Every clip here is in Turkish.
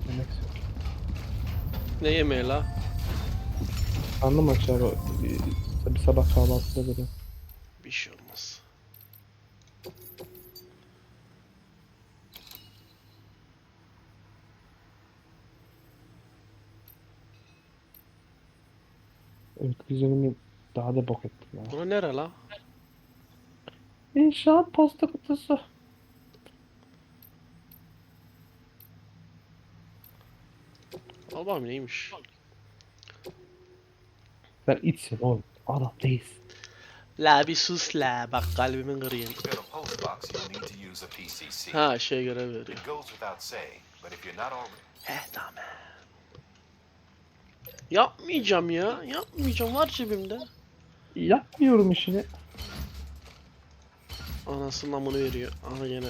Yemek yok. Ne yemeği la? Anlam açar o. Bir sabah kahvaltıda böyle. Bir şey olmaz. Uyku düzenimi daha da bok ettim ya. Bura nere la? İnşaat posta kutusu. Al bakayım neymiş? Sen içsin oğlum. Adam değilsin. La bir sus la, bak kalbimin kırıyım. To build a post box, you'll need to use a PCC. Ha şey görev veriyor. It goes without saying, but if you're not already... Tamam. Yapmayacağım ya. Yapmayacağım, var cebimde. Yapmıyorum işini. Anasının amını veriyor. Aha gene.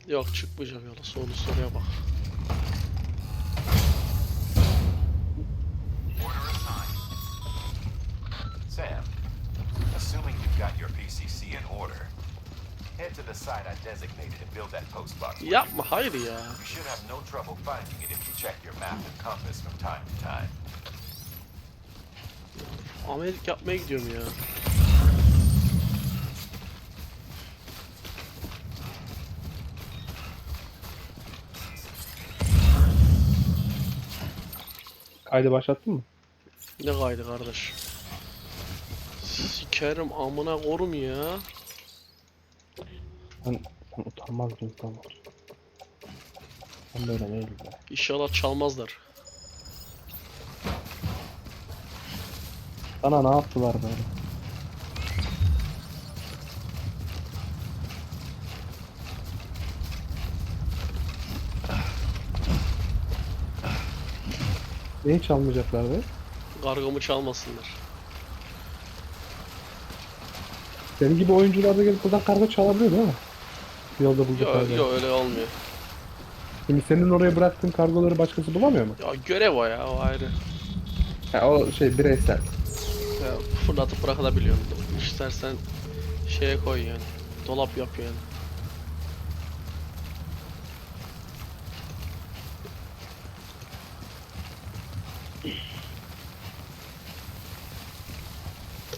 Yok çıkmayacağım yola. Soruya bak. Order assigned. Sam, assuming you've got your PCC in order, head to the site I designated and build that post box. Yapma, hayır ya. You should have no trouble finding it if you check your map and compass from time to time. Amerik yapmaya gidiyorum ya. Kaydı başlattın mı? Ne kaydı kardeş? Sikerim amına korum ya. Sen utanmaz bir insan var. Ben böyle değilim ya. İnşallah çalmazlar. Sana ne yaptılar böyle? Neyi çalmayacaklar be? Kargamı çalmasınlar. Senin gibi oyuncular da gelip buradan kargo çalabiliyor değil mi? Yolda bulduk Yok kargo. yok öyle olmuyor. Şimdi senin oraya bıraktığın kargoları başkası bulamıyor mu? Ya görev o ya, o ayrı. Ha, o şey bireysel. Ya fırlatıp bırakabiliyorsun. İstersen şeye koy yani. Dolap yap yani.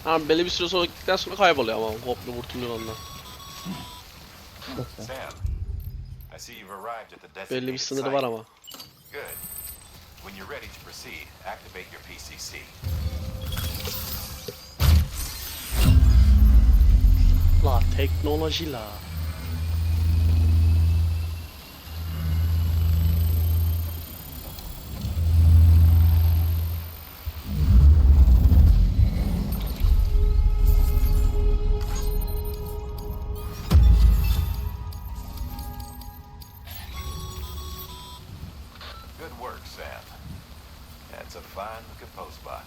Ha belli bir süre sonra gittikten sonra kayboluyor ama komple kurtuluyor ondan. Nasıl? Sam, I see you've arrived at the designated Belli bir sınırı site. var ama. Good. When you're ready to proceed, activate your PCC. La teknoloji la. Good work, Sam. That's a fine looking post box.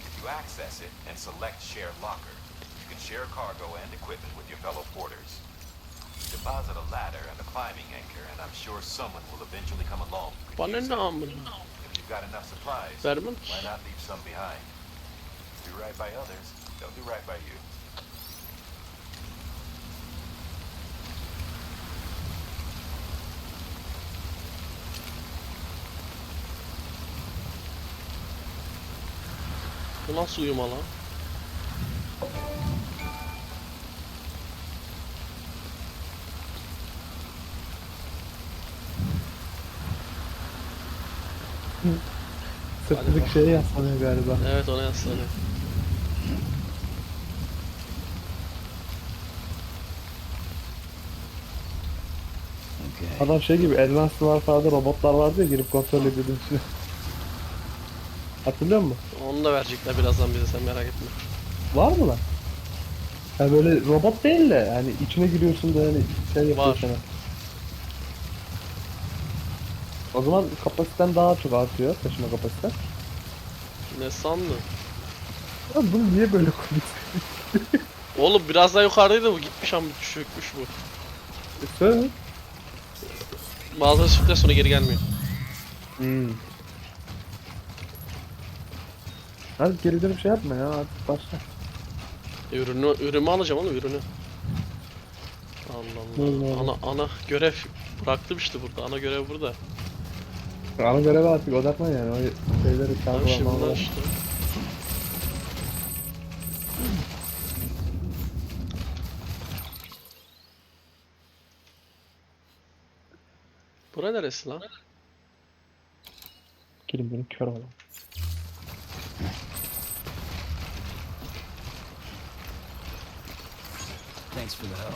If you access it and select Share Locker, you can share cargo and equipment with your fellow porters. Deposit a ladder and a climbing anchor, and I'm sure someone will eventually come along who could Bana use ne it. amına? If you've got enough supplies, Vermem ki. why not leave some behind? Do right by others, they'll do right by you. Bu nasıl uyuma lan? Sırtındaki şeye yaslanıyor galiba. Evet ona yaslanıyor. Adam şey gibi Advanced Warfare'da robotlar vardı ya girip kontrol ediyordun içine. Hatırlıyor musun? Onu da verecekler birazdan bize, sen merak etme. Var mı lan? Ha böyle robot değil de yani içine giriyorsun da hani şey yapıyor Var. sana. O zaman kapasiten daha çok artıyor, taşıma kapasiten. Ne sandın? Ya bunu niye böyle koyuyorsun? Oğlum biraz daha yukarıdaydı bu, gitmiş ama çökmüş bu. Söyle. Bazıları çıktıktan sonra geri gelmiyor. Hadi geri dönüp şey yapma ya, artık başla. Ürünü alacağım oğlum, ürünü. Allah Allah. Ana görev bıraktım işte burada. Ana görev burada. Ana göreve artık odaklan yani. O şeyleri Tamam şimdi bunlar çalgılamamalı. işte. Bura neresi lan? Gelin beni kör olan. Thanks for the help.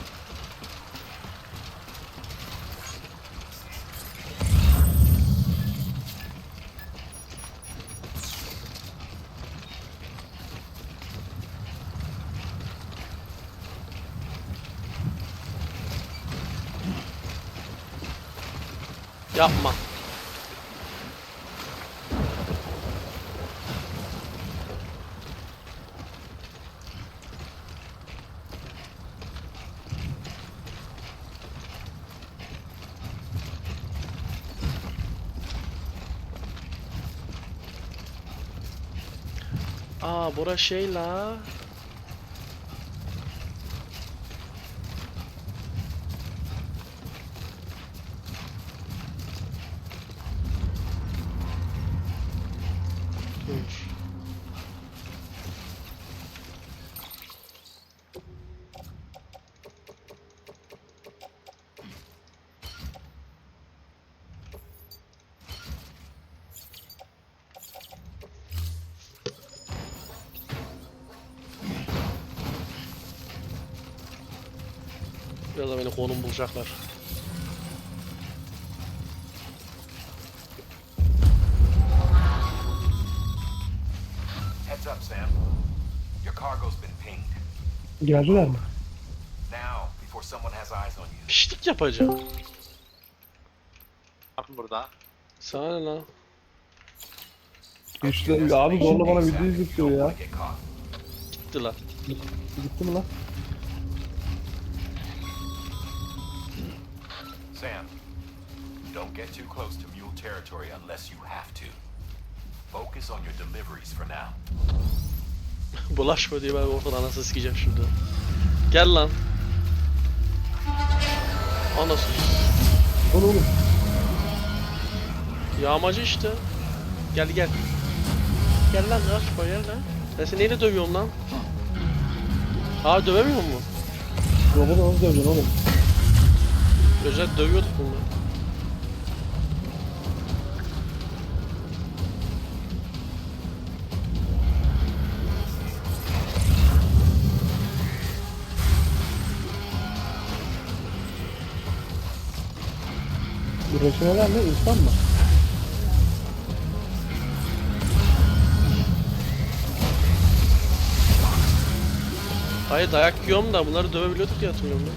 Yapma. Aa, bura şey la. Dur. Biraz da beni konum bulacaklar. Heads up, Sam. Your cargo's been pinged. Geldiler mi? Now, before someone has eyes on you. Piştik yapacağım. Bakın burada. Sana ne lan? İşte abi zorla bana video You izletiyor don't ya. wanna get caught. Gitti lan. Gitti mi lan? Sam, don't get too close to mule territory unless you have to. Focus on your deliveries for now. Bulaşma diye ben ortadan anasını sikeceğim şimdi. Gel lan. Anası. Oğlum. Yağmacı işte. Gel gel. Gel lan kaçma, gel lan. Ben seni neyle dövüyorum lan? Aa, dövemiyor mu? Robotu nasıl döveceksin oğlum? Özel dövüyorduk bunu. Bu reçineler ne? İnsan mı? Hayır, dayak yiyorum da bunları dövebiliyorduk diye hatırlıyorum ben.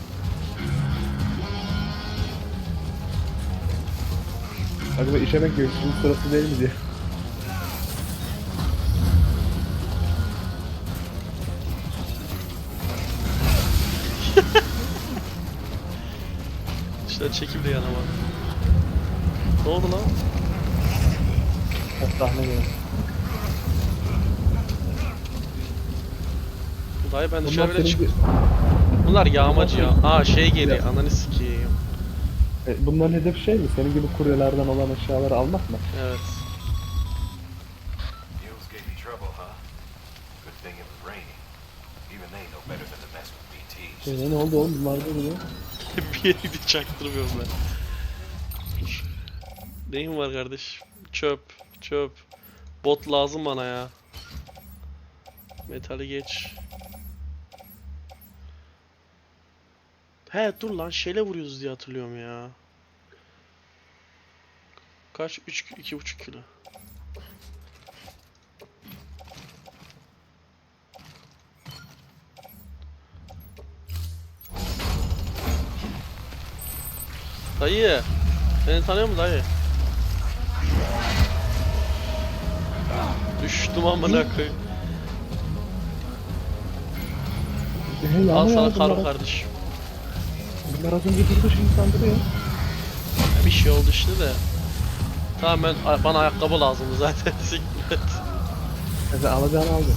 Acaba işemek yok. Şimdi sırası değil mi diye. İşte çekildi yanıma. Ne oldu lan? O sahne geldi. Dayı ben Bunlar dışarı bile senin çık. bir- Bunlar yağmacı ya. Aa, şey geliyor. Ananı sikeyim. Bunların hedefi şey mi? Senin gibi kuryelerden olan eşyaları almak mı? Evet. Mules gave you trouble, huh? Good thing it was raining. Even they know better than to mess with BTs. Ne oldu oğlum? Bunlar da diyor. Bir yeri bir çaktırmıyorum ben. Dur. Neyim var kardeş? Çöp. Çöp. Bot lazım bana ya. Metali geç. He dur lan, şeyle vuruyoruz diye hatırlıyorum ya. Kaç? 2,5 kilo. Dayı. Beni tanıyor musun dayı? Düştüm amına koyayım. Al sana karı kardeşim. Bunlar az önce durdu şimdi sandırıyor. Bir şey oldu işte de. Tamam, bana ayakkabı lazımdı zaten. Siktir et. Mesela alacağını aldı.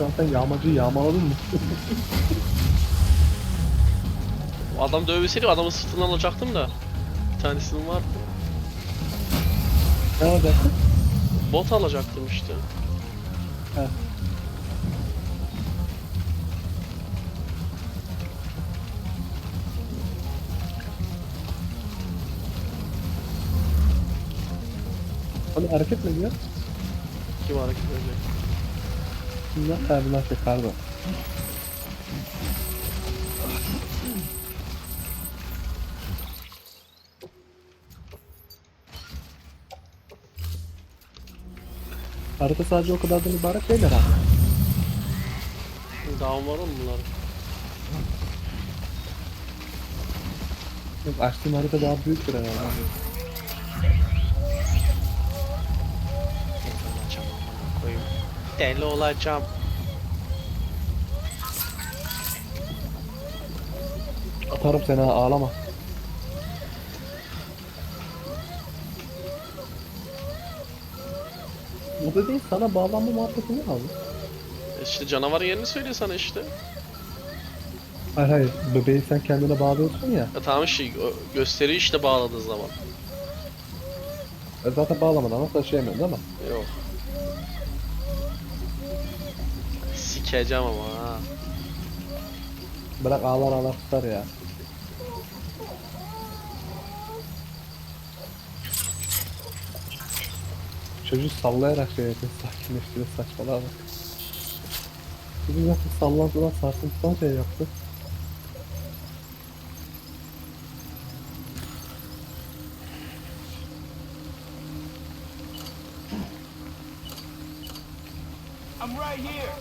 şu an sen yağmacıyı yağmaladın mı? O adam dövmeseydi adamın sırtından alacaktım da. Bir tanesinin vardı. Ne olacaksın? Bot alacaktım işte. He. Hani hareket mi diyor? Kim hareket edecek? Bunlar terminal şey pardon. Harita sadece o kadardan ibaret değil herhalde. Dağım var oğlum bunların. Yok, açtığım harita daha büyüktür herhalde. Olacağım amına koyayım. Deli olacağım. Atarım seni ha, ağlama. Bu da değil, sana bağlanma muhabbeti ne abi? İşte canavarın yerini söylüyor sana işte. Hayır hayır, bebeği sen kendine bağlıyorsun ya. Ya tamam şey gösteriyor işte bağladığı zaman. Zaten bağlamadan ama taşıyamıyorsun değil mi? Yok. Sikeceğim ama ha. Bırak ağlar ağlar tutar ya. Çocuğu sallayarak şey yapıyor, sakinleştiriyor, saçmalama bak. Bugün zaten sallantıdan sarsıntıdan şey yaptı. I'm right here.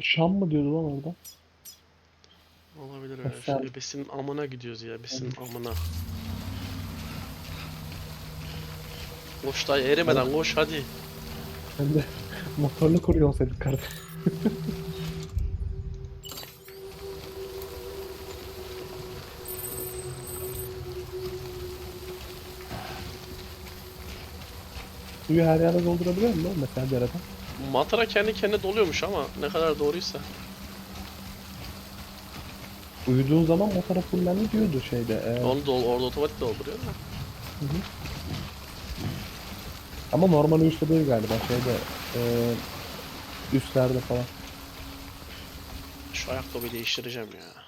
Şam mı diyordu lan orada? Olabilir öyle. Sen- Şey, ebesinin amına gidiyoruz ya. Ebesinin amına. Koş dayı erimeden koş hadi. Sen de motorlu kuruyor olsaydık kardeşim. Suyu her yerde doldurabiliyor musun mesela dereden? Matara kendi kendine doluyormuş ama ne kadar doğruysa. Uyuduğun zaman motora fullendi diyordu şeyde. Orada otomatik dolduruyor da. Ama normal uyuşta değil galiba şeyde üstlerde falan. Şu ayakkabıyı değiştireceğim ya.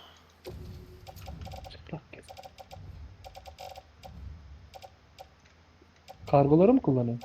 Kargoları mı kullanıyor?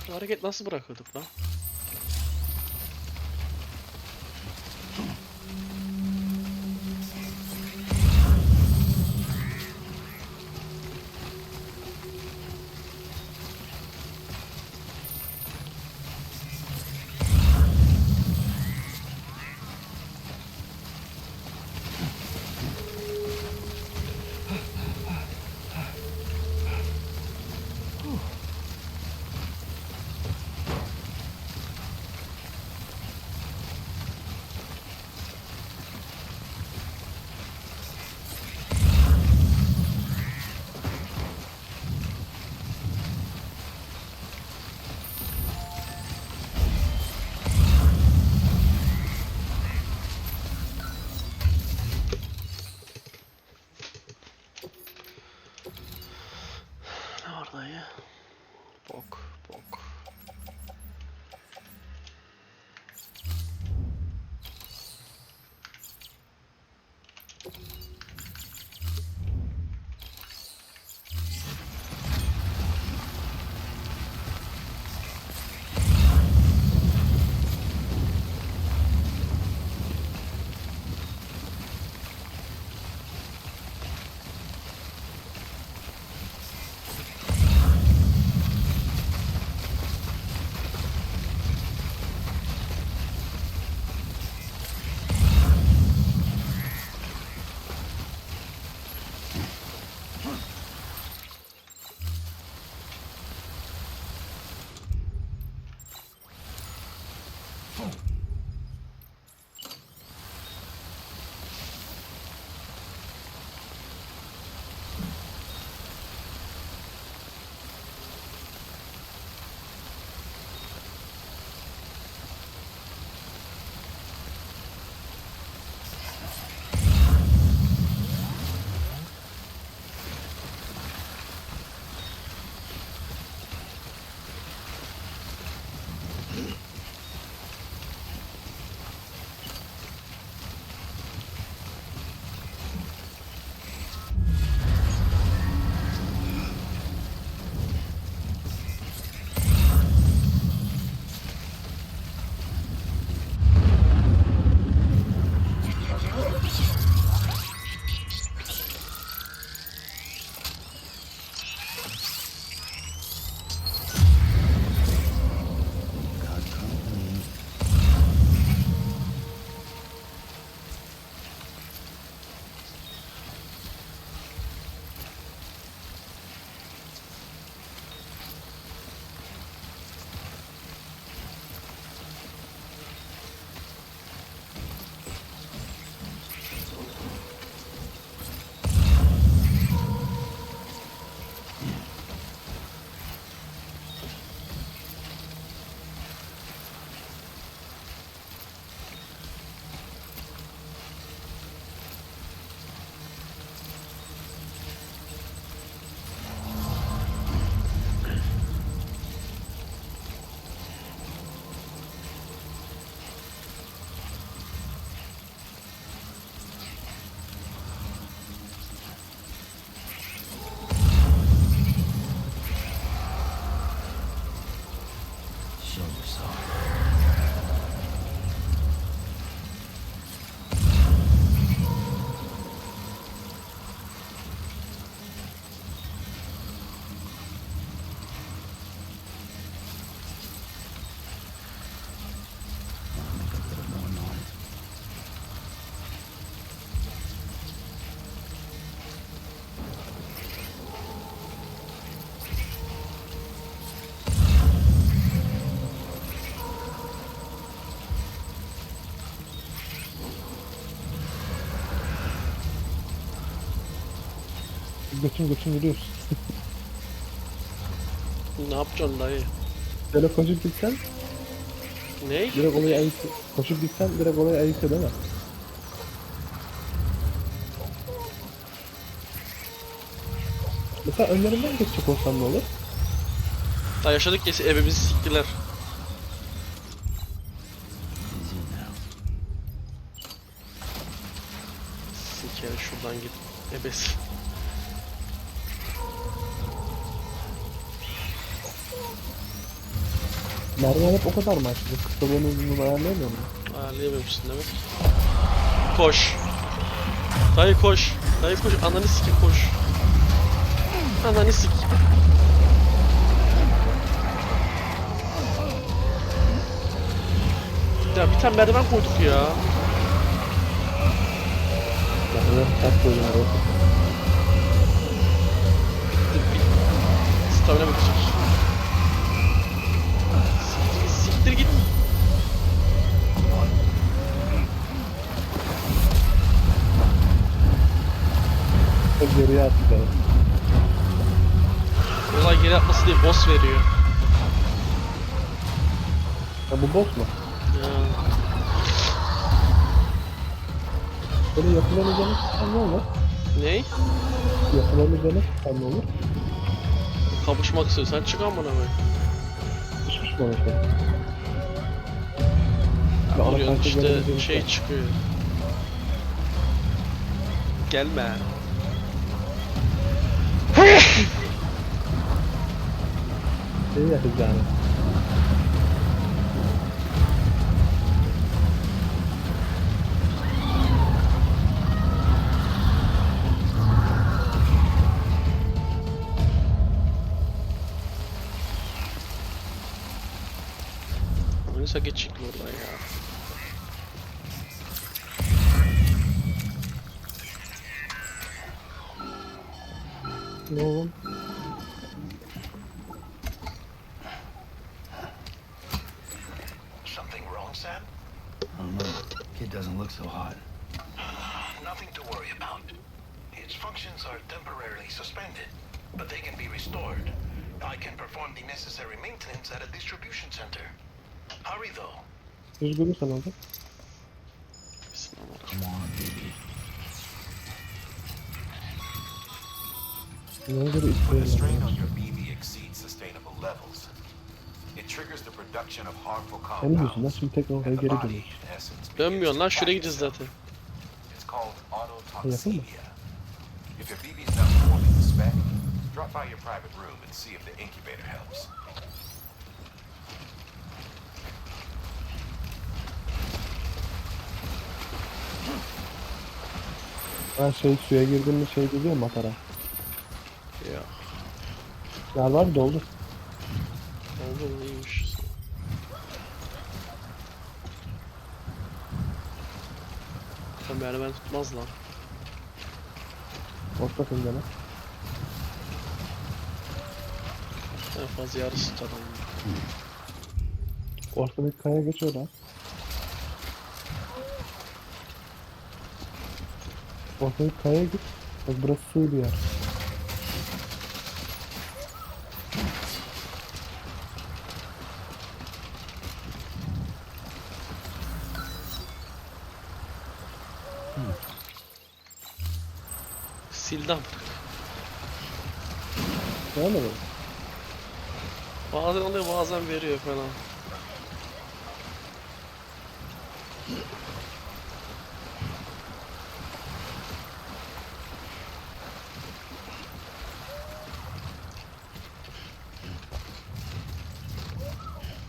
Bu hareket nasıl bırakıyorduk lan? Götün yürüyorsun. Ne yapacaksın dayı? Böyle koşup gitsen Ne? direkt olayı ayıkıyor. Koşup gitsen direkt olayı ayıkıyor değil mi? Mesela önlerinden geçecek olsam ne olur? Daha yaşadık ya evimizi siktiler. Sikeri şuradan git. Ebesi. Merdiven hep o kadar mı açacak? Kısa boyun uzunluğunu ayarlayamıyor mu? Ayarlayamıyormuşsun demek. Koş. Dayı koş. Dayı koş. Ananı siki koş. Ananı sik. Ya bir tane merdiven koyduk ya. Merdiven kaç boyun var? Stamina bitecek. Siktir git. Çok geriye atacağız. Olay geri atması değil, boss veriyor. Ya bu boss mu? Ya. Böyle yapılan üzerine çıkan ne olur? Ney? Yapılan üzerine çıkan ne olur? Kavuşmak istiyorsan çık amına koyayım. Düşmüş mü orası? Ya ana vuruyorsun kartı işte göremeyeceğim şey şey. çıkıyor. Gelme. Şey yapacağını. Neyse geçecekler oradan ya. Ne oğlum? Something wrong, Sam? I don't know. Kid doesn't look so hot. Nothing to worry about. Its functions are temporarily suspended, but they can be restored. I can perform the necessary maintenance at a distribution center. Hurry, though. Düz görürsen oldu. Come on, baby. Neye göre When the strain istiyorlar? on your BB exceeds sustainable levels, it triggers the production of harmful Sen ne diyorsun lan? compounds. Şimdi tekrar oraya And the geri body, dönüyor. in essence, begins Dönmüyorsun to lan, şuraya attack gideceğiz itself. zaten. It's called Yapın mı? autotoxemia. If your BB is not performing the spec, drop by your private room and see if the incubator helps. Ha şey suya girdin mi şey diyor ya matara. Ya. Yer var doldu. Oldu mu iyiymiş. Tam merdiven tutmaz lan. Ortakın gene. En fazla yarısı tutar onu. Ortadaki kaya geç oradan. Ortadaki kayaya git. Bak burası sığ bir yer. Sildim. Ne mi? Bazen oluyor bazen veriyor falan.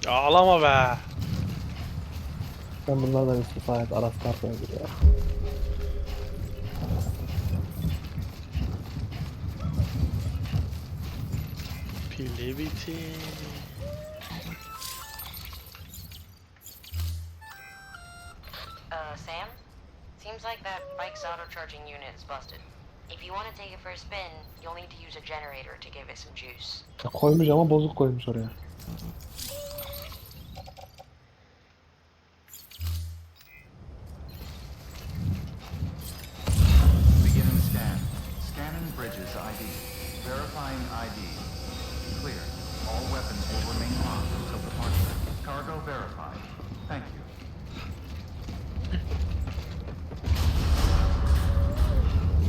Ağlama be. Sen bunlardan istifa et. Aras Karpa'ya gir ya. Pili bitti. Sam? Seems like that bike's auto-charging unit is busted. If you want to take it for a spin, you'll need to use a generator to give it some juice. Ya koymuş ama bozuk koymuş oraya. Beginning scan. Scanning bridges ID. Verifying ID. Clear. All weapons will remain locked until departure. Cargo verified. Thank you.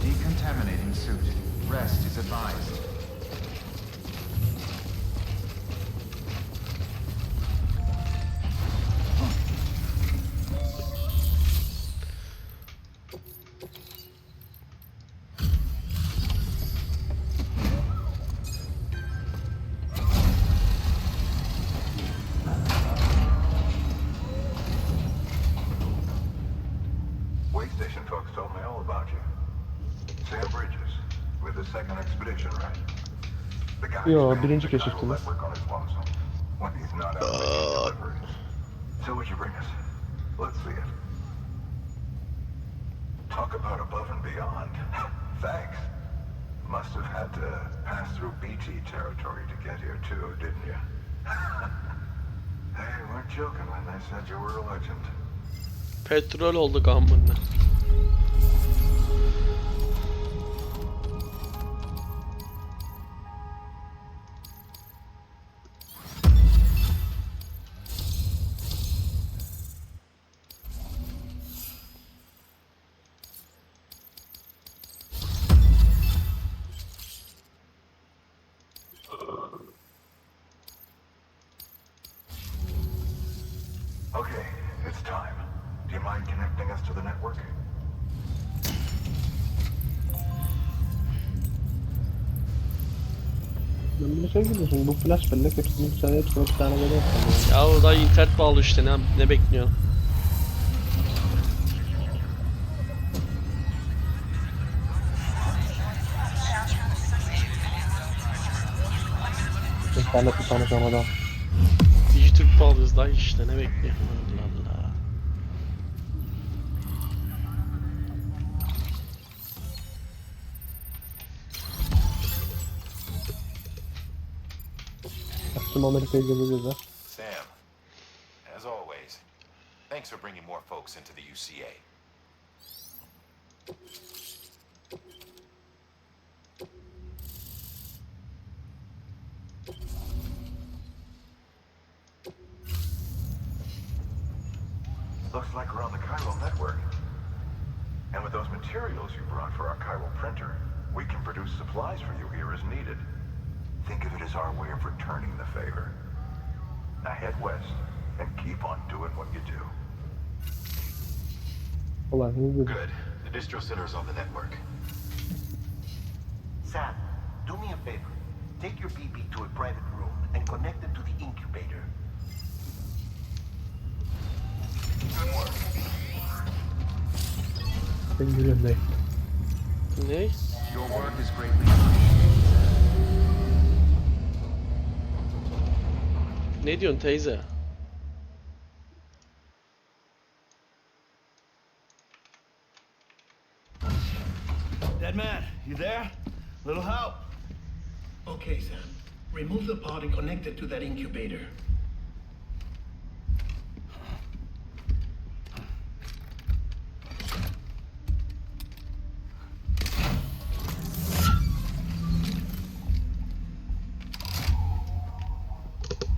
Decontaminating suit. Rest is advised. Way station folks told me all about you. Sam Bridges, with the second expedition, right? The guy Yo, who's birinci managed the chiral keşiftiniz. network on his lonesome when he's not out making deliveries. So what'd you bring us? Let's see it. Talk about above and beyond. Thanks. Must have had to pass through BT territory to get here too, didn't you? They weren't joking when they said you were a legend. Petrol olduk amına. Okay, it's time. Do you mind connecting us to the network? Ben bunu şey biliyorsun, bu flash bellek hepsini bir tane böyle yapalım. Ya o da internet bağlı işte, ne bekliyorsun? İnternetle tanışan adam. Dijitürk bağlıyız daha işte, ne bekliyorsun? Allah Allah. Tüm Amerika'yı gezeceğiz ha. Sam, as always, thanks for bringing more folks into the UCA. Looks like we're on the chiral network. And with those materials you brought for our chiral printer, we can produce supplies for you here as needed. Think of it as our way of returning the favor. Now head west and keep on doing what you do. Ulan hızlı. Good. The distro center is on the network. Sam, do me a favor. Take your BB to a private room and connect it to the incubator. Good work. Ben gülüyorum dayı. Ne? Your work is greatly appreciated. Ne diyorsun teyze? Dead man, you there? Little help? Okay, Sam. Remove the pod and connect it to that incubator.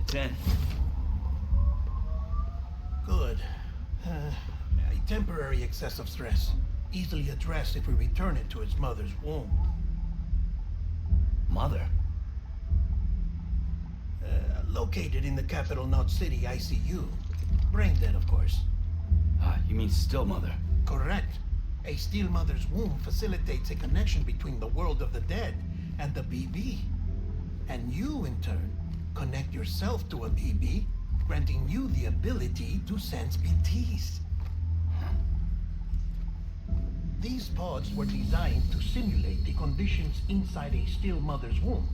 It's in. Good. A temporary excessive stress. Easily addressed if we return it to its mother's womb. Mother? Located in the capital Knot City ICU. Brain dead, of course. You mean still mother? Correct. A still mother's womb facilitates a connection between the world of the dead and the BB. And you, in turn, connect yourself to a BB, granting you the ability to sense BTs. These pods were designed to simulate the conditions inside a still mother's womb.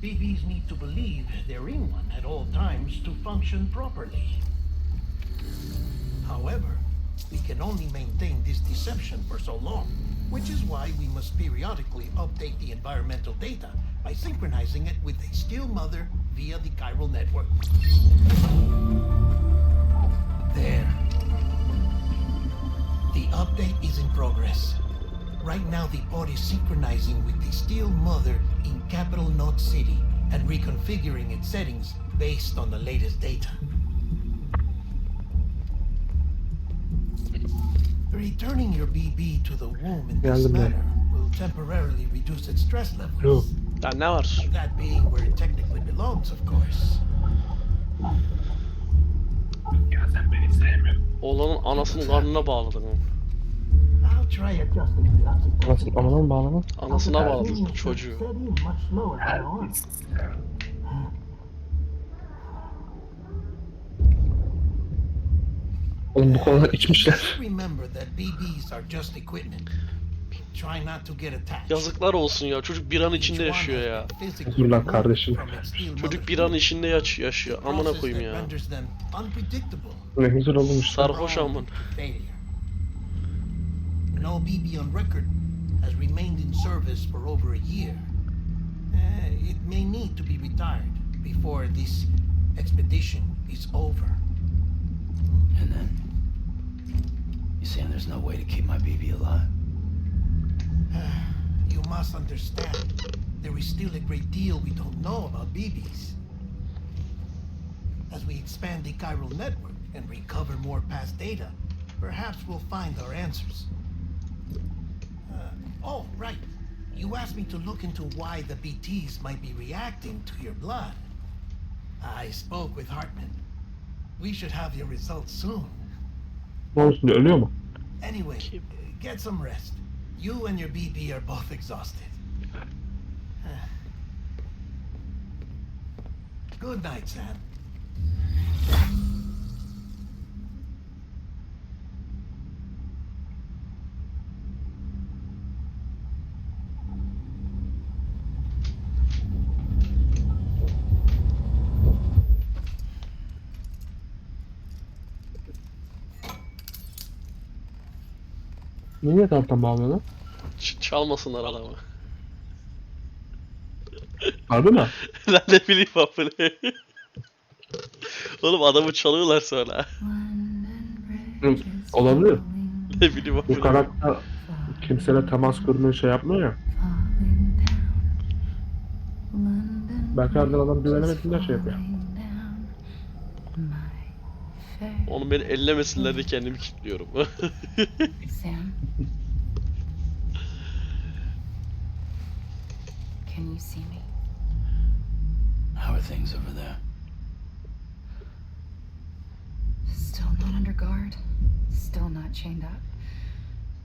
BBs need to believe they're in one at all times to function properly. However, we can only maintain this deception for so long, which is why we must periodically update the environmental data by synchronizing it with a still mother via the chiral network. There. The update is in progress. Right now, the pod is synchronizing with the Steel Mother in Capital Knot City and reconfiguring its settings based on the latest data. Returning your BB to the womb in this Geldim ben. manner will temporarily reduce its stress Yok. levels. Ya ne var? That being where it technically belongs, of course. Ya sen beni sevmiyorsun. Oğlanın anasının karnına bağladın onu. I'll try adjusting the oxytocin. Nasıl amadan bağlama? Anasına bağladın çocuğu. Much lower than ours. Oğlum bu konuda içmişler. Remember that BBs are just equipment. Try not to get attacked. Yazıklar olsun ya. Çocuk bir an içinde yaşıyor ya. Dur lan kardeşim. Çocuk bir an içinde yaşıyor. Amına koyayım ya. Ne güzel olmuş. Sarhoş amın. No BB on record has remained in service for over a year. It may need to be retired before this expedition is over. And then? You saying there's no way to keep my BB alive? You must understand, there is still a great deal we don't know about BBs. As we expand the chiral network and recover more past data, perhaps we'll find our answers. Oh, right. You asked me to look into why the BTs might be reacting to your blood. I spoke with Hartman. We should have your results soon. Ne olsun ölüyor mu? Anyway, get some rest. You and your BB are both exhausted. Good night, Sam. Niye taraftan bağlıyorlar? Çalmasınlar adamı. Harbi mi? Lan ne bileyim amına. Oğlum adamı çalıyorlar sonra. Hı, olabilir. Ne bileyim Bu amına. karakter kimseyle temas kurmuyor şey yapmıyor ya. Belki harbiden adam güvenemediğinden şey yapıyor. Onu beni ellemesinler diye kendimi kilitliyorum. Sam? Can you see me? How are things over there? Still not under guard. Still not chained up.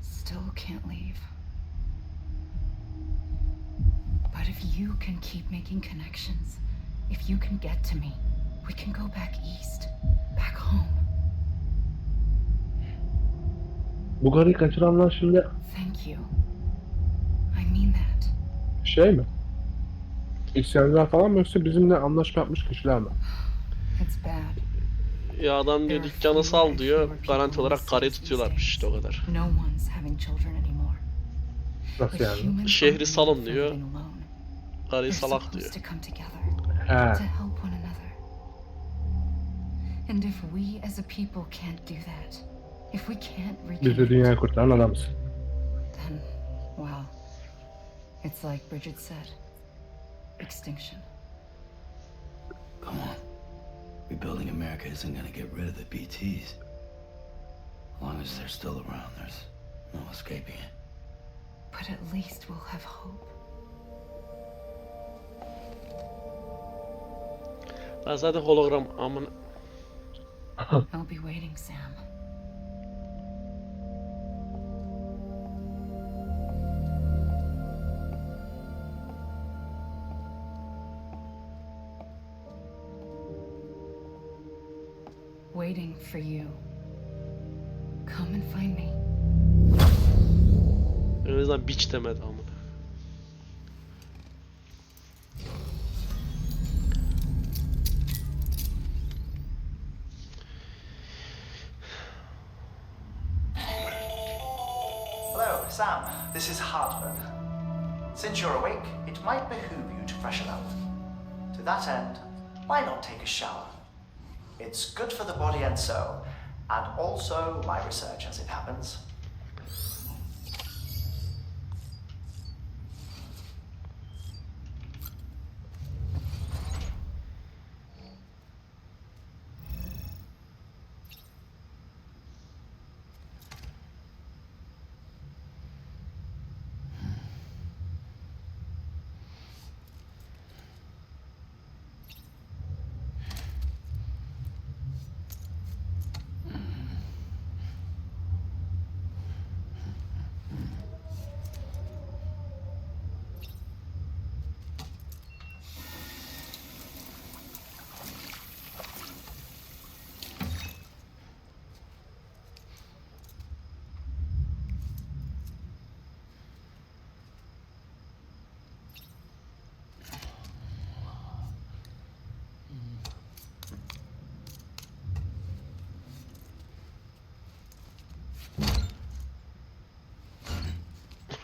Still can't leave. But if you can keep making connections, if you can get to me, we can go back east, back home. Bu garıyı kaçıranlar şimdi Thank you. I mean that. şey mi? İsyancılar falan mı yoksa bizimle anlaşma yapmış kişiler mi? It's bad. Ya adam diyor dükkanı sal diyor. Garanti olarak karıyı tutuyorlarmış işte o kadar. No one's having children anymore. Nasıl But yani? humans Şehri aren't salın made for diyor. living alone. Karıyı They're salak supposed diyor. to come together He. to help one another. And if we as a people can't do that, if we can't Biz de reconnect, dünyayı kurtaran adamız. then, well, it's like Bridget said, extinction. Come on. Rebuilding America isn't gonna get rid of the BTs. As long as they're still around, there's no escaping it. But at least we'll have hope. Ben zaten hologram amına. I'll be waiting, Sam. Waiting for you. Come and find me. En azından biç demedi amına. Hello, Sam. This is Hartman. Since you're awake, it might behoove you to freshen up. To that end, why not take a shower? It's good for the body and soul, and also my research as it happens.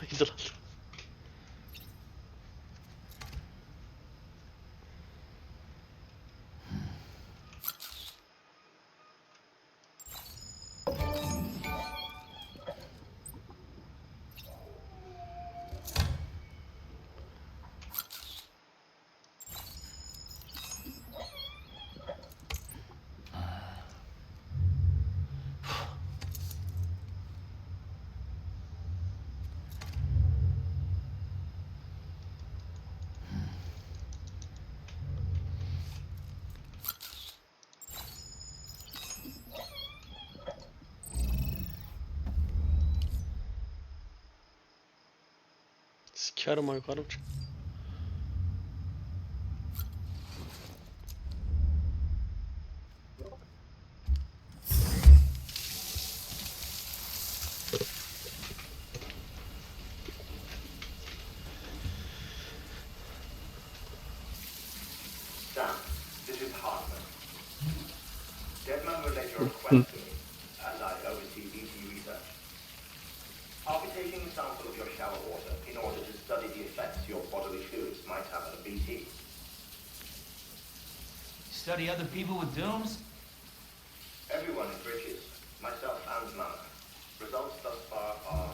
Güzel oldu. Sikerim ha yukarı çık. Sam, this is Hartman. Deadman relayed your request to me, as I oversee BT research. I'll be taking a sample of your shower water in order to study the effects your bodily fluids might have on a BT. Study other people with dooms? Everyone enriches, myself and Mama. Results thus far are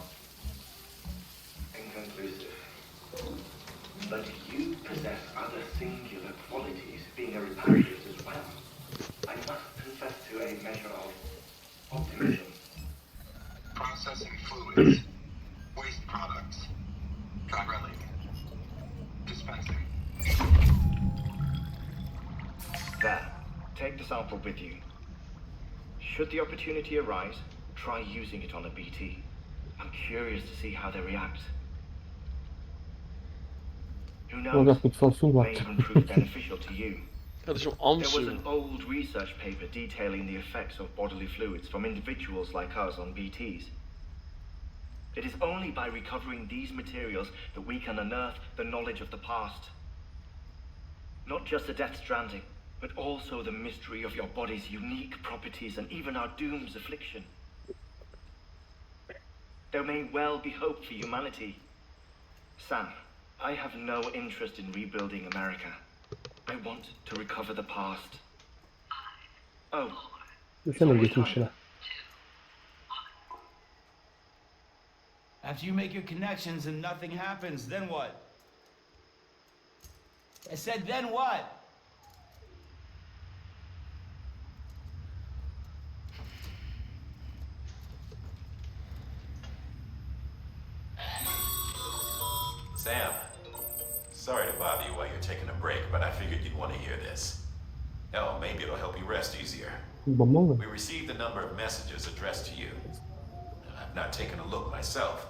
inconclusive. But you possess other singular qualities, being a repatriate as well. I must confess to a measure of optimism. Processing fluids, waste products, drilling, dispensing. There, take the sample with you. Should the opportunity arise, try using it on a BT. I'm curious to see how they react. Who knows? Olacak kutsal su May var. even prove beneficial to you. Kardeşim am There was suyu. an old research paper detailing the effects of bodily fluids from individuals like us on BTs. It is only by recovering these materials that we can unearth the knowledge of the past. Not just the Death Stranding, but also the mystery of your body's unique properties and even our doom's affliction. There may well be hope for humanity. Sam, I have no interest in rebuilding America. I want to recover the past. Oh, Desene gitmişler. After you make your connections and nothing happens, then what? I said, then what? Sam, sorry to bother you while you're taking a break, but I figured you'd want to hear this. Hell, maybe it'll help you rest easier. Bomba mı? We received a number of messages addressed to you. I've not taken a look myself,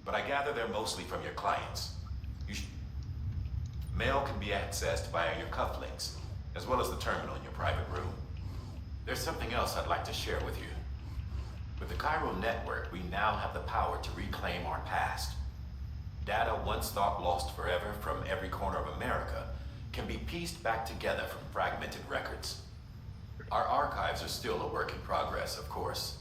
but I gather they're mostly from your clients. Mail can be accessed via your cufflinks, as well as the terminal in your private room. There's something else I'd like to share with you. With the Cairo network, we now have the power to reclaim our past. Data once thought lost forever from every corner of America can be pieced back together from fragmented records. Our archives are still a work in progress, of course.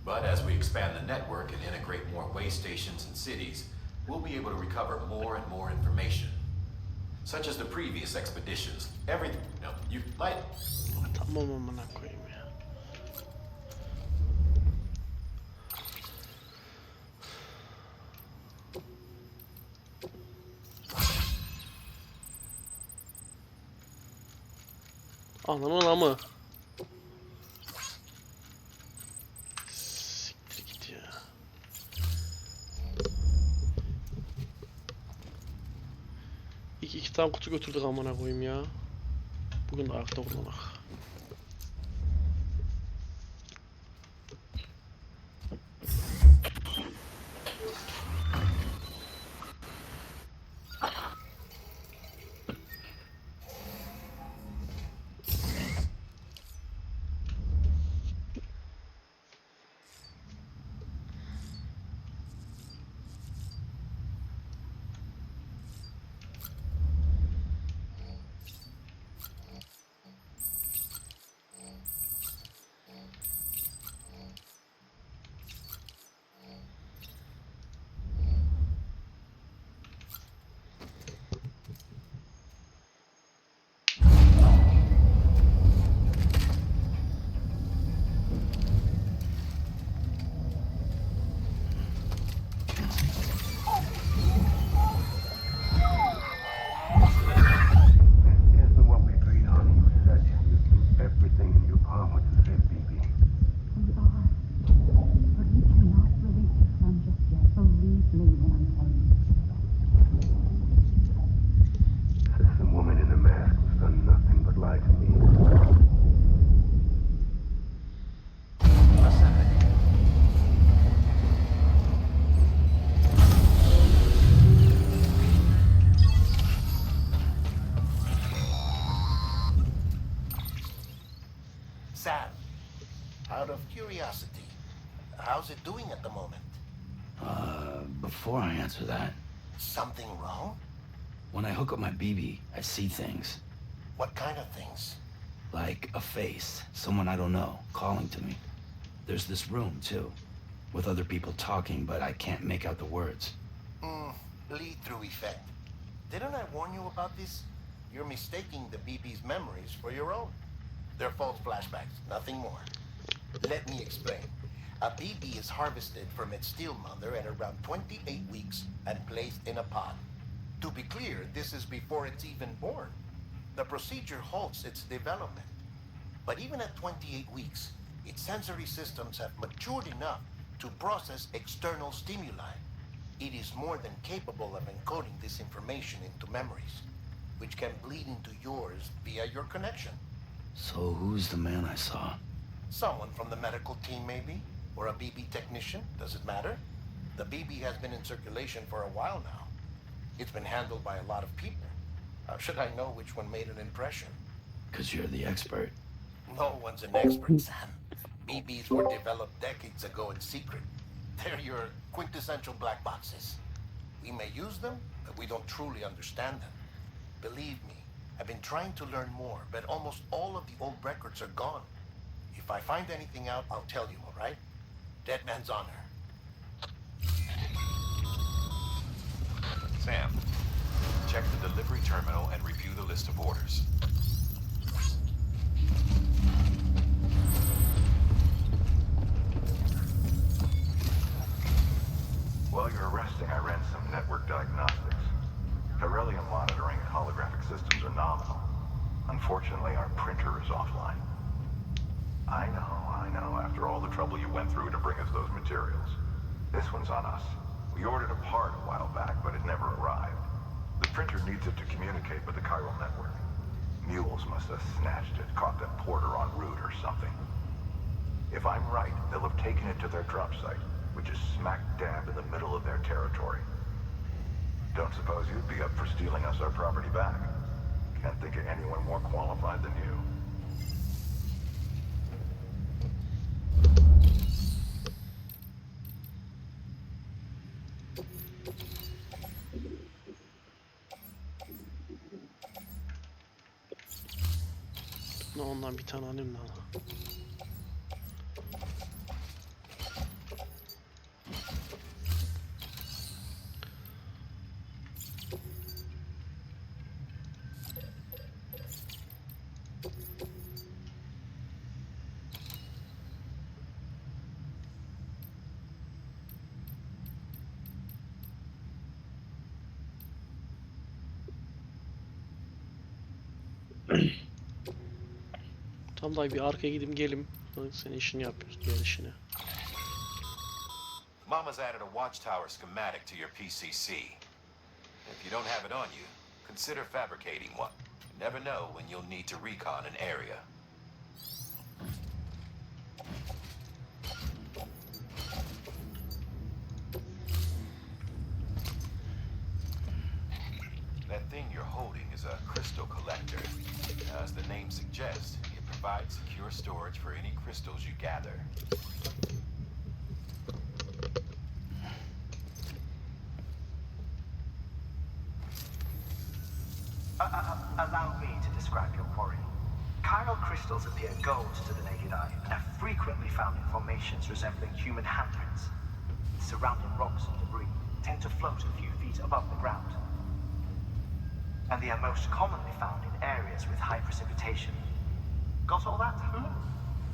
But as we expand the network and integrate more way stations and cities, we'll be able to recover more and more information. Such as the previous expeditions. Everything. No, you might. Tamam amına koyayım ya. Ananın amı. Siktir git ya. İki tane kutu götürdük amına koyayım ya. Bugün de ayakta kullanak. curiosity, how's it doing at the moment? Before I answer that, Something wrong? when I hook up my BB, I see things. What kind of things? Like a face, someone I don't know, calling to me. There's this room, too, with other people talking, but I can't make out the words. Bleed-through effect. Didn't I warn you about this? You're mistaking the BB's memories for your own. They're false flashbacks, nothing more. Let me explain. A BB is harvested from its steel mother at around 28 weeks and placed in a pod. To be clear, this is before it's even born. The procedure halts its development. But even at 28 weeks, its sensory systems have matured enough to process external stimuli. It is more than capable of encoding this information into memories, which can bleed into yours via your connection. So who's the man I saw? Someone from the medical team, maybe? Or a BB technician? Does it matter? The BB has been in circulation for a while now. It's been handled by a lot of people. How should I know which one made an impression? 'Cause you're the expert. No one's an expert, Sam. BBs were developed decades ago in secret. They're your quintessential black boxes. We may use them, but we don't truly understand them. Believe me, I've been trying to learn more, but almost all of the old records are gone. If I find anything out, I'll tell you, all right? Dead man's honor. Sam, check the delivery terminal and review the list of orders. While you're resting, I ran some network diagnostics. Beryllium monitoring and holographic systems are nominal. Unfortunately, our printer is offline. I know, after all the trouble you went through to bring us those materials. This one's on us. We ordered a part a while back, but it never arrived. The printer needs it to communicate with the chiral network. Mules must have snatched it, caught that porter en route or something. If I'm right, they'll have taken it to their drop site, which is smack dab in the middle of their territory. Don't suppose you'd be up for stealing us our property back? Can't think of anyone more qualified than you. Ondan bir tane alayım da. Tam da bir arkaya gidip gelim. Senin işini yapıyoruz, diğer işini. Mama's added a watchtower schematic to your PCC. If you don't have it on you, consider fabricating one. You never know when you'll need to recon an area. That thing you're holding is a crystal collector. As the name suggests, it provides secure storage for any crystals you gather. Allow me to describe your quarry. Chiral crystals appear gold to the naked eye and are frequently found in formations resembling human handprints. Surrounding rocks and debris tend to float a few feet above the ground. And they are most commonly found in areas with high precipitation. Got all that?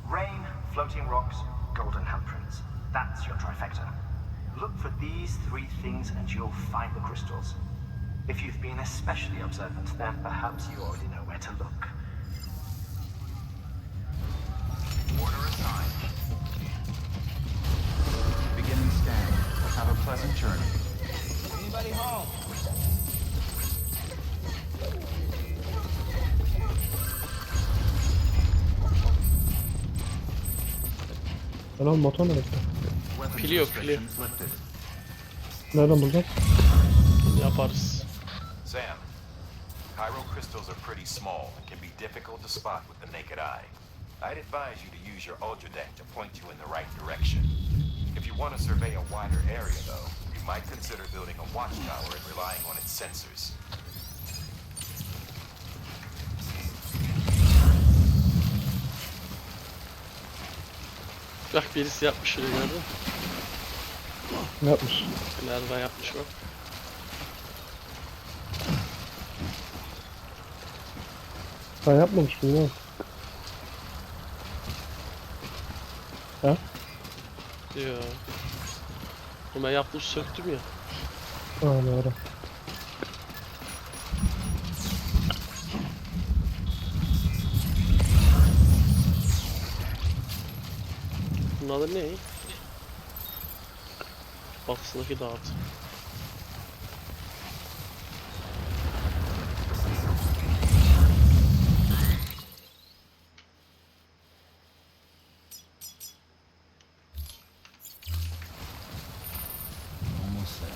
Rain, floating rocks, golden handprints. That's your trifecta. Look for these three things and you'll find the crystals. If you've been especially observant, then perhaps you already know where to look. Order assigned. Beginning scan. Have a pleasant journey. Anybody home? Lan motor nerede? Weapons Pili yok, pili. restrictions lifted. Nereden bulacağız? Yaparız. Sam, chiral crystals are pretty small and can be difficult to spot with the naked eye. I'd advise you to use your ultradeck to point you in the right direction. If you want to survey a wider area, though, you might consider building a watchtower and relying on its sensors. Bak birisi yapmış şöyle gördün mü? Ne yapmış? Nereden yapmış o? Ben yapmamış mıyım? Ha? Ya. Ben yaptım söktüm ya. Aa doğru. Bunun adı ne? Batısındaki dağıt. Almost there.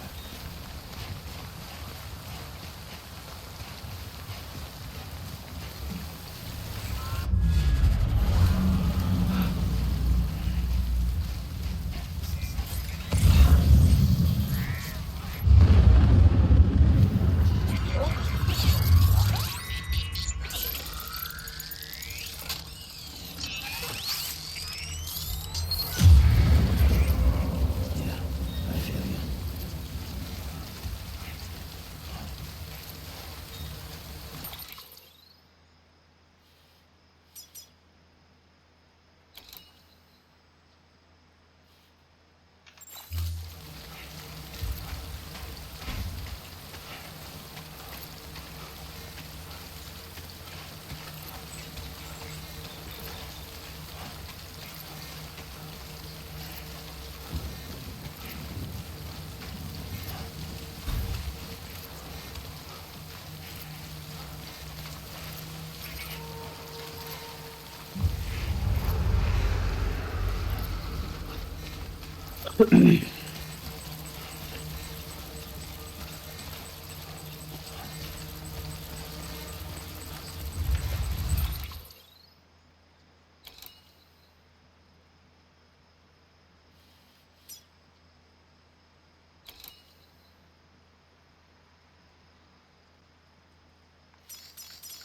Yeah, I feel you.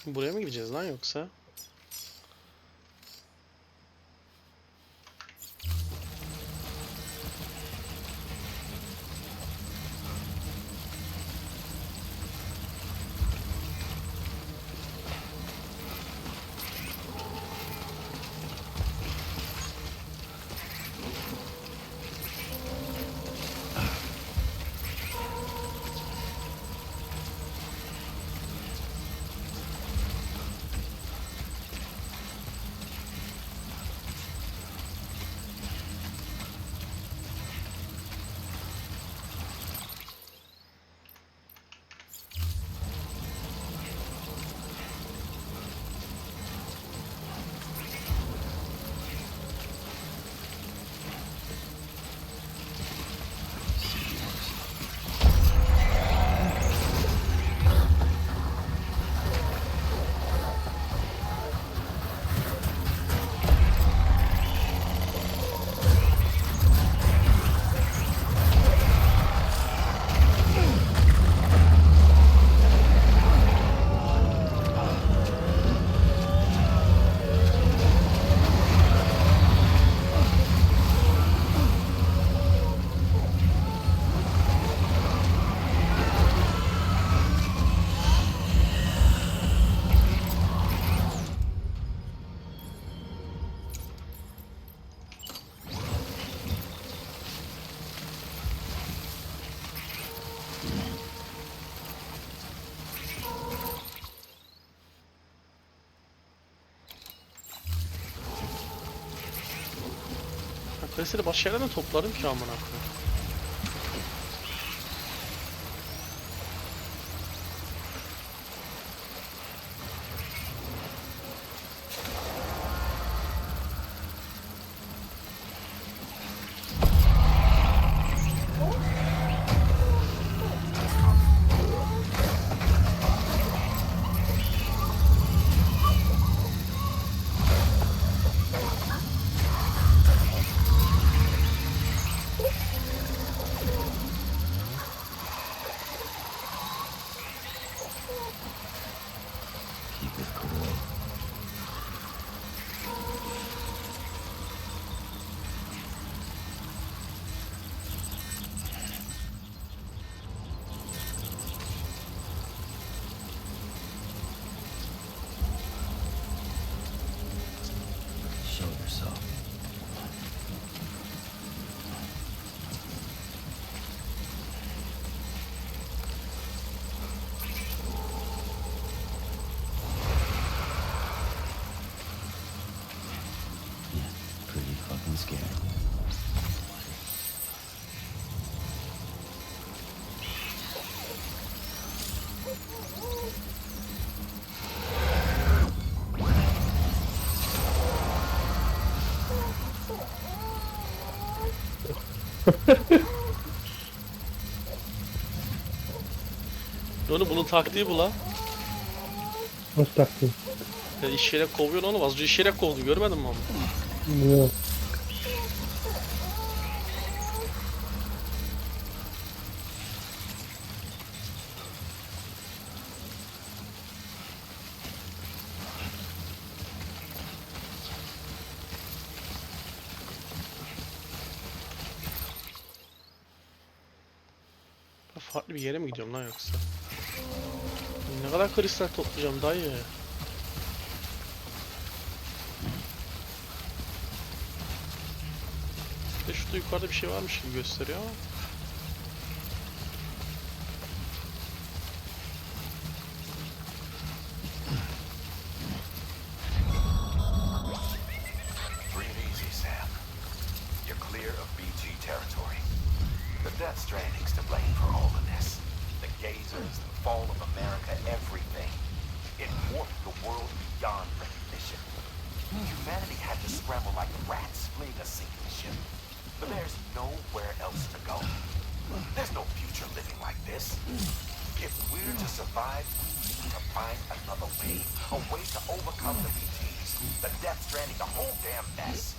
Buraya mı gideceğiz lan yoksa? Mesela başka yerden toplarım ki amına koyayım. Oğlum bunun taktiği bu lan. Nasıl taktın? Ya iş yere kovuyorsun oğlum. Az önce iş yere kovdu. Görmedin mi onu? Yok. Ben farklı bir yere mi gidiyorum lan yoksa? Ne kadar kristal toplayacağım dayı? İşte şurada yukarıda bir şey varmış gibi gösteriyor ama. Breathe easy, Sam. You're clear of BG territory. The Death Stranding's to blame for all of this. The gazers, the fall of America, everything. It warped the world beyond recognition. Humanity had to scramble like rats fleeing a sinking ship. But there's nowhere else to go. There's no future living like this. If we're to survive, we need to find another way. A way to overcome the BTs, the Death Stranding, the whole damn mess.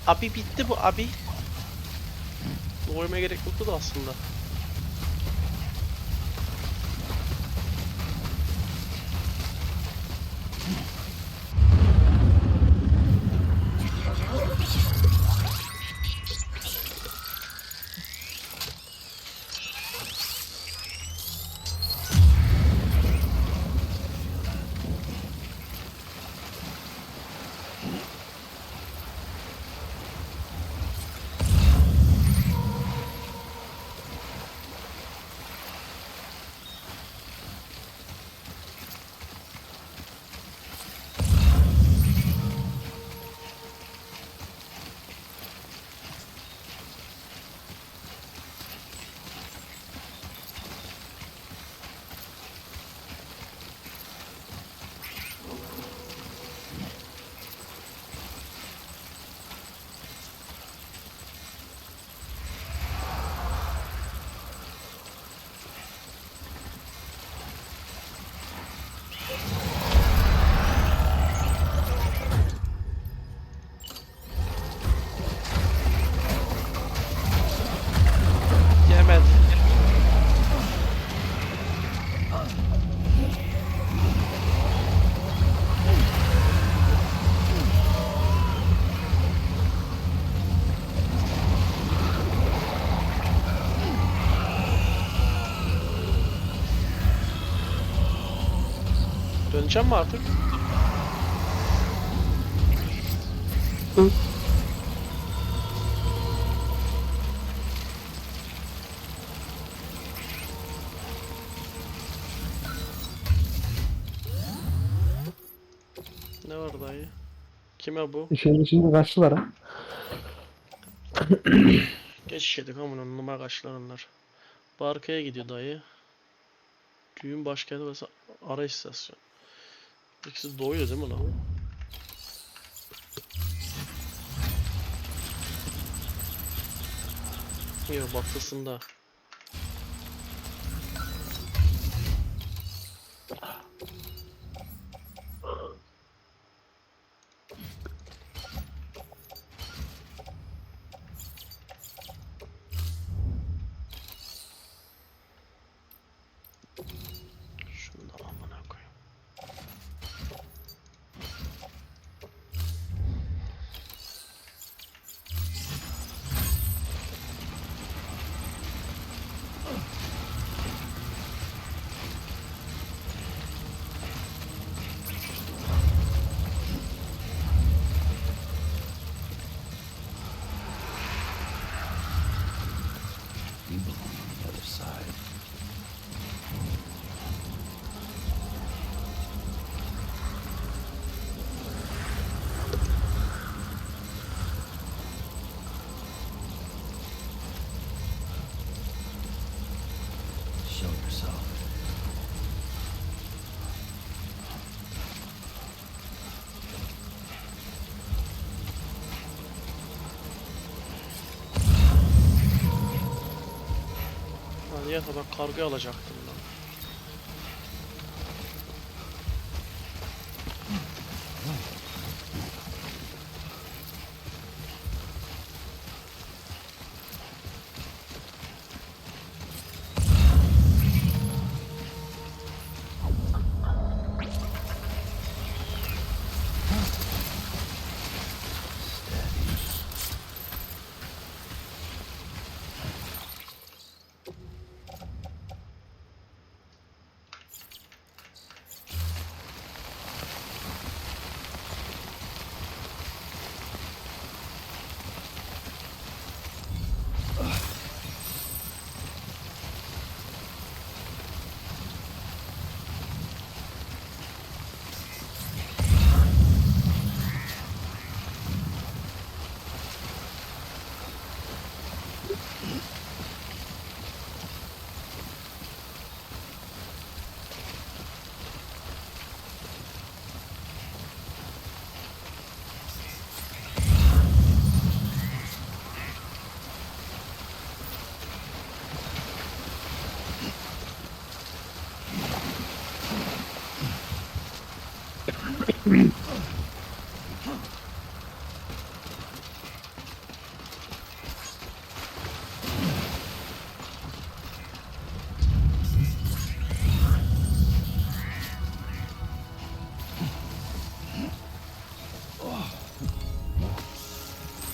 Abi bitti bu abi. Koymaya gerek yoktu da aslında. Yemedi. Döneceğim mi artık? Ne var dayı? Kime bu? İşin içinde kaçtılar ha. Geç işedik ama onun numara kaçlar onlar. Barkaya gidiyor dayı. Düğün başkenti ve ara istasyon. İkisi doğuyor değil mi lan? Hı. Yok, batısında. Şunu da amına koyayım. You belong on the other side. Show yourself. Lan ya ben kargı alacaktım lan.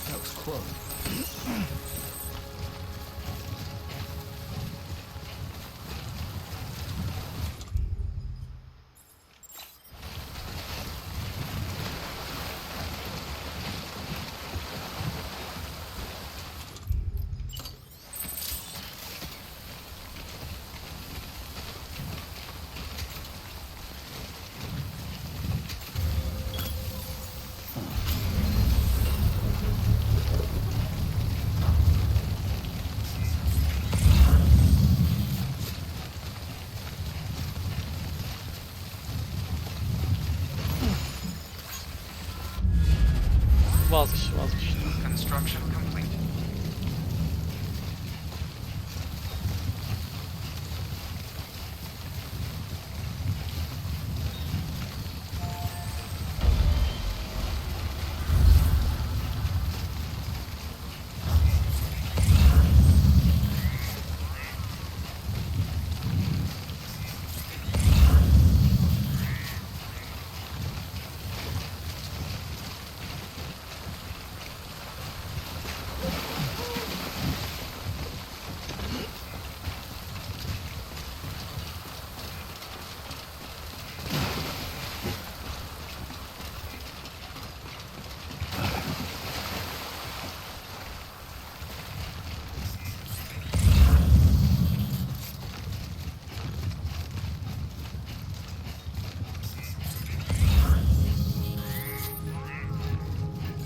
That was close. Vazgeç. Construction complete.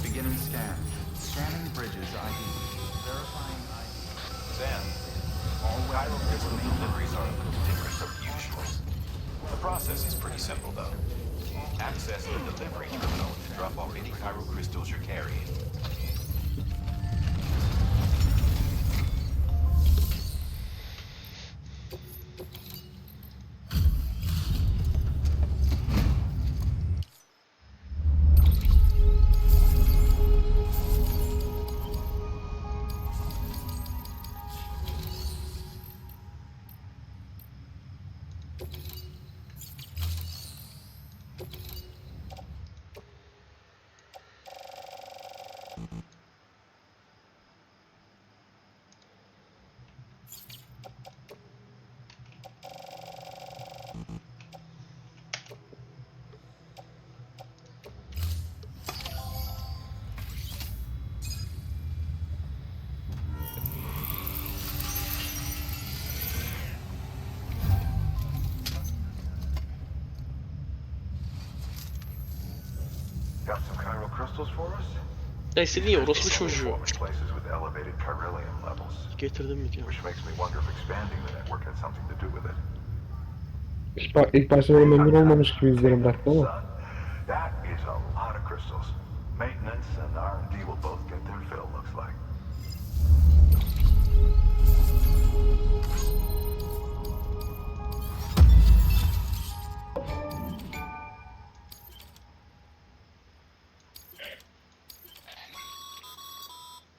Beginning scan. Scanning bridges ID. Verifying ID. Sam, All Cairo weapons crystal will remain deliveries are a little different from usual. The process is pretty simple, though. Access the delivery terminal to drop off any Cairo crystals you're carrying. crystals for us? Neyse niye orospu These çocuğu. forming places with elevated chiralium levels, Getirdim mi diyor. which makes me wonder if expanding the network had something to do with it. İlk başta böyle memnun olmamış gibi izlerim bıraktı ama. Son, that is a lot of crystals. Maintenance and R&D will both get their fill, looks like.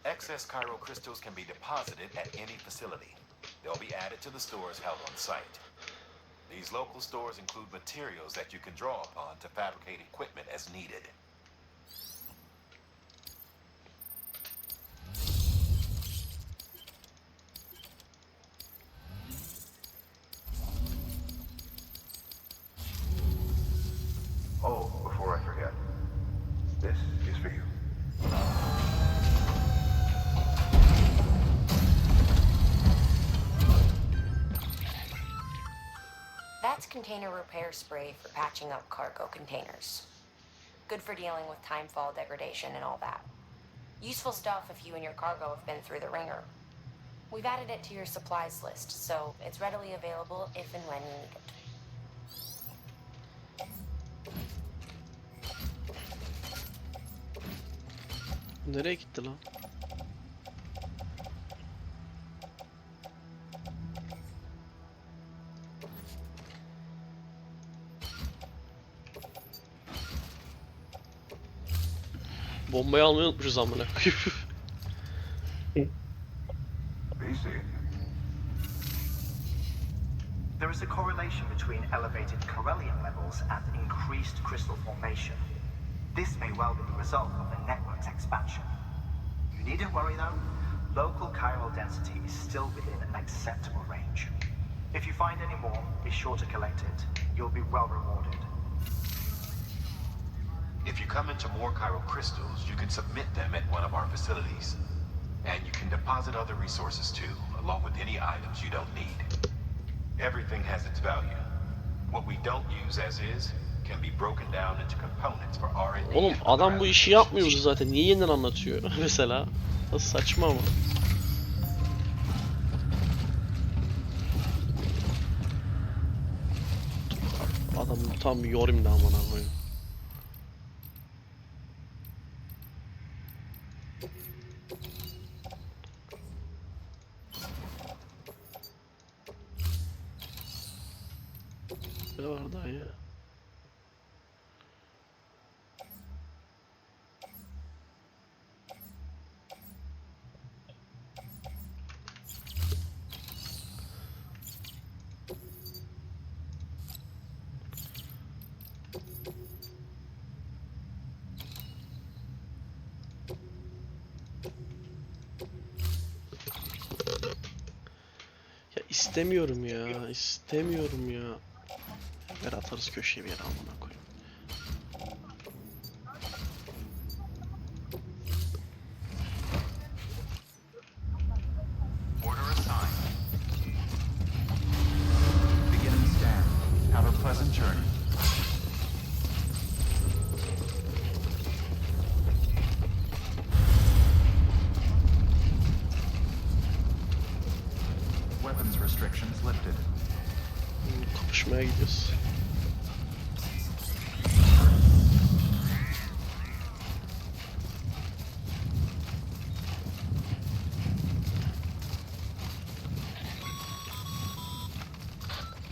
Excess chiral crystals can be deposited at any facility. They'll be added to the stores held on site. These local stores include materials that you can draw upon to fabricate equipment as needed. Oh, before I forget, this is for you. That's container repair spray for patching up cargo containers. Good for dealing with timefall degradation and all that. Useful stuff if you and your cargo have been through the ringer. We've added it to your supplies list, so it's readily available if and when you need it. Nereye gitti lan? Bombayı almayı unutmuşuz amına koyayım. There is a correlation between elevated chiralium levels and increased crystal formation. This may well be the result of the network's expansion. You needn't worry though, local chiral density is still within an acceptable range. If you find any more, be sure to collect it. You'll be well rewarded. If you come into more chiral crystals, you can submit them at one of our facilities. And you can deposit other resources too, along with any items you don't need. Everything has its value. What we don't use as is can be broken down into components for R&D. Oğlum adam bu işi yapmıyordu zaten. Niye yeniden anlatıyor mesela? Nasıl saçma ama. Adam tam bir yorum da amına koyayım. Ne var daha ya? Ya istemiyorum ya, istemiyorum ya. Ver atarız köşeye bir yere amına koyayım. Order assigned. Beginning scan. Have a pleasant journey. Weapons restrictions lifted. Kapışmaya gidiyoruz.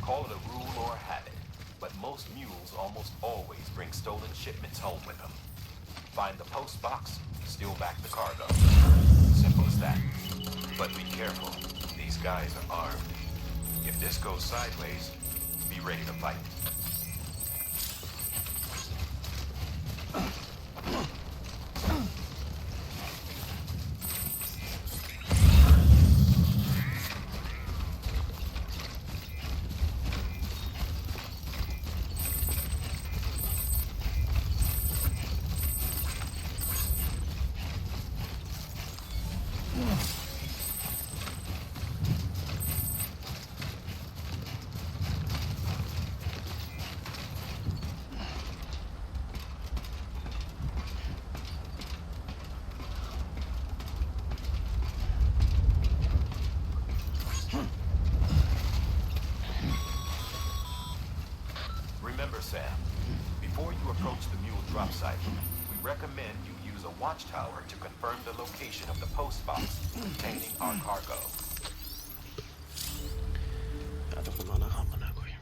Call it a rule or a habit, but most mules almost always bring stolen shipments home with them. Find the post box, steal back the cargo. Simple as that. But be careful, these guys are armed. If this goes sideways, be ready to fight. watchtower to confirm the location of the post box containing our cargo. Hadi kulağına amına koyayım.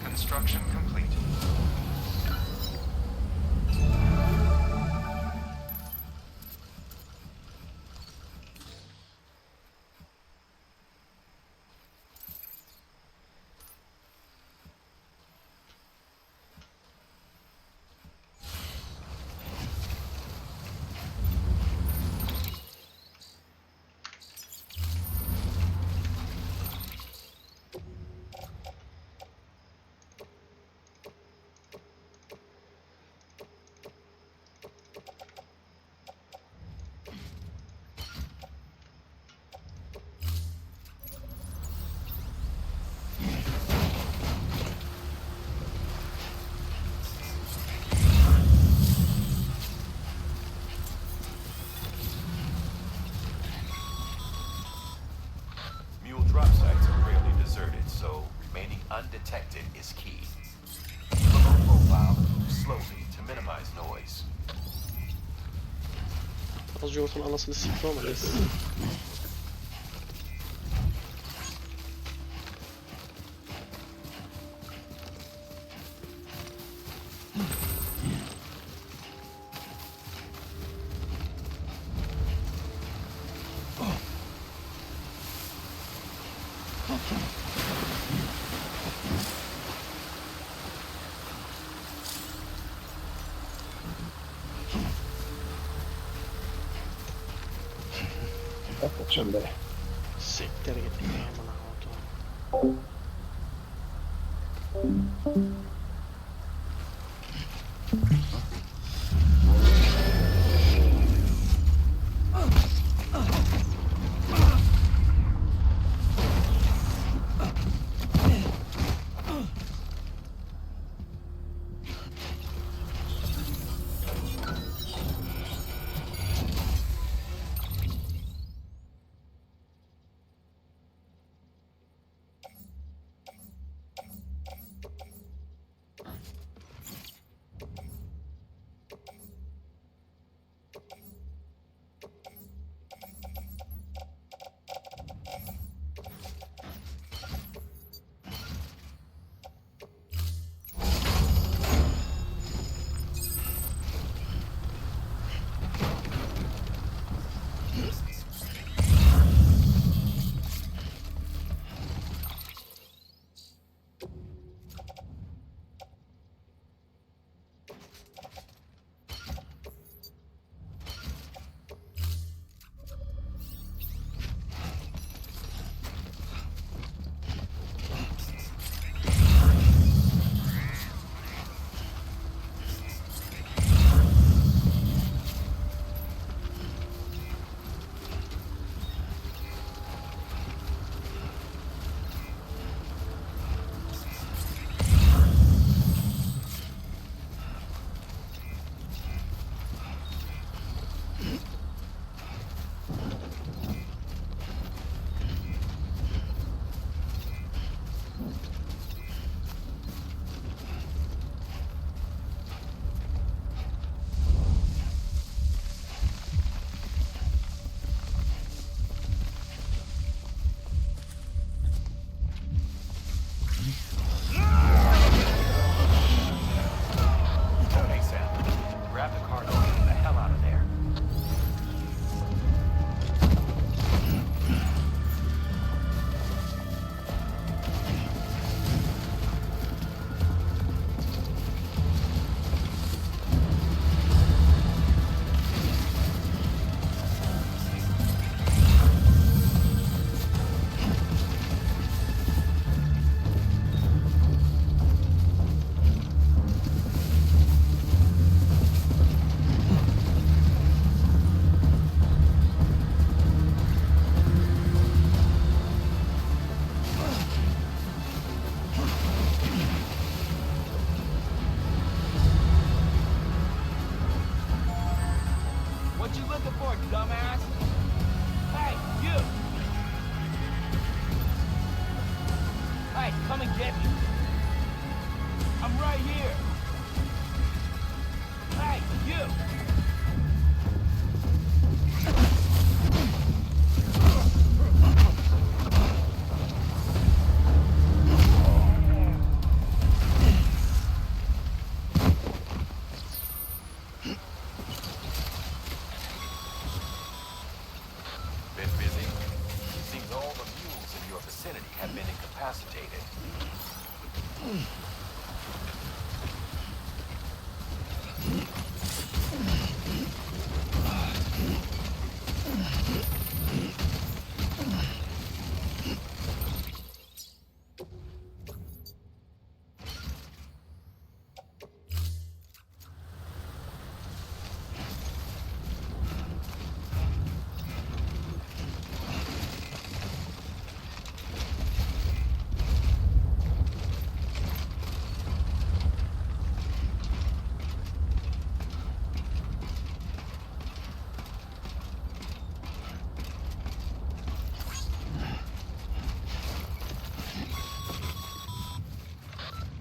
Construction complete. Mule drop sites are rarely deserted, so remaining undetected is key. Keep a low profile and move slowly to minimize noise. Az ortanın anasını siktim ama neyse. Kaçıyorum be. Siktir git ya amına koyayım. What you looking for, dumbass? Hey, you! Hey, come and get me. I'm right here. Hey, you! Been busy? Seems all the mules in your vicinity have been incapacitated.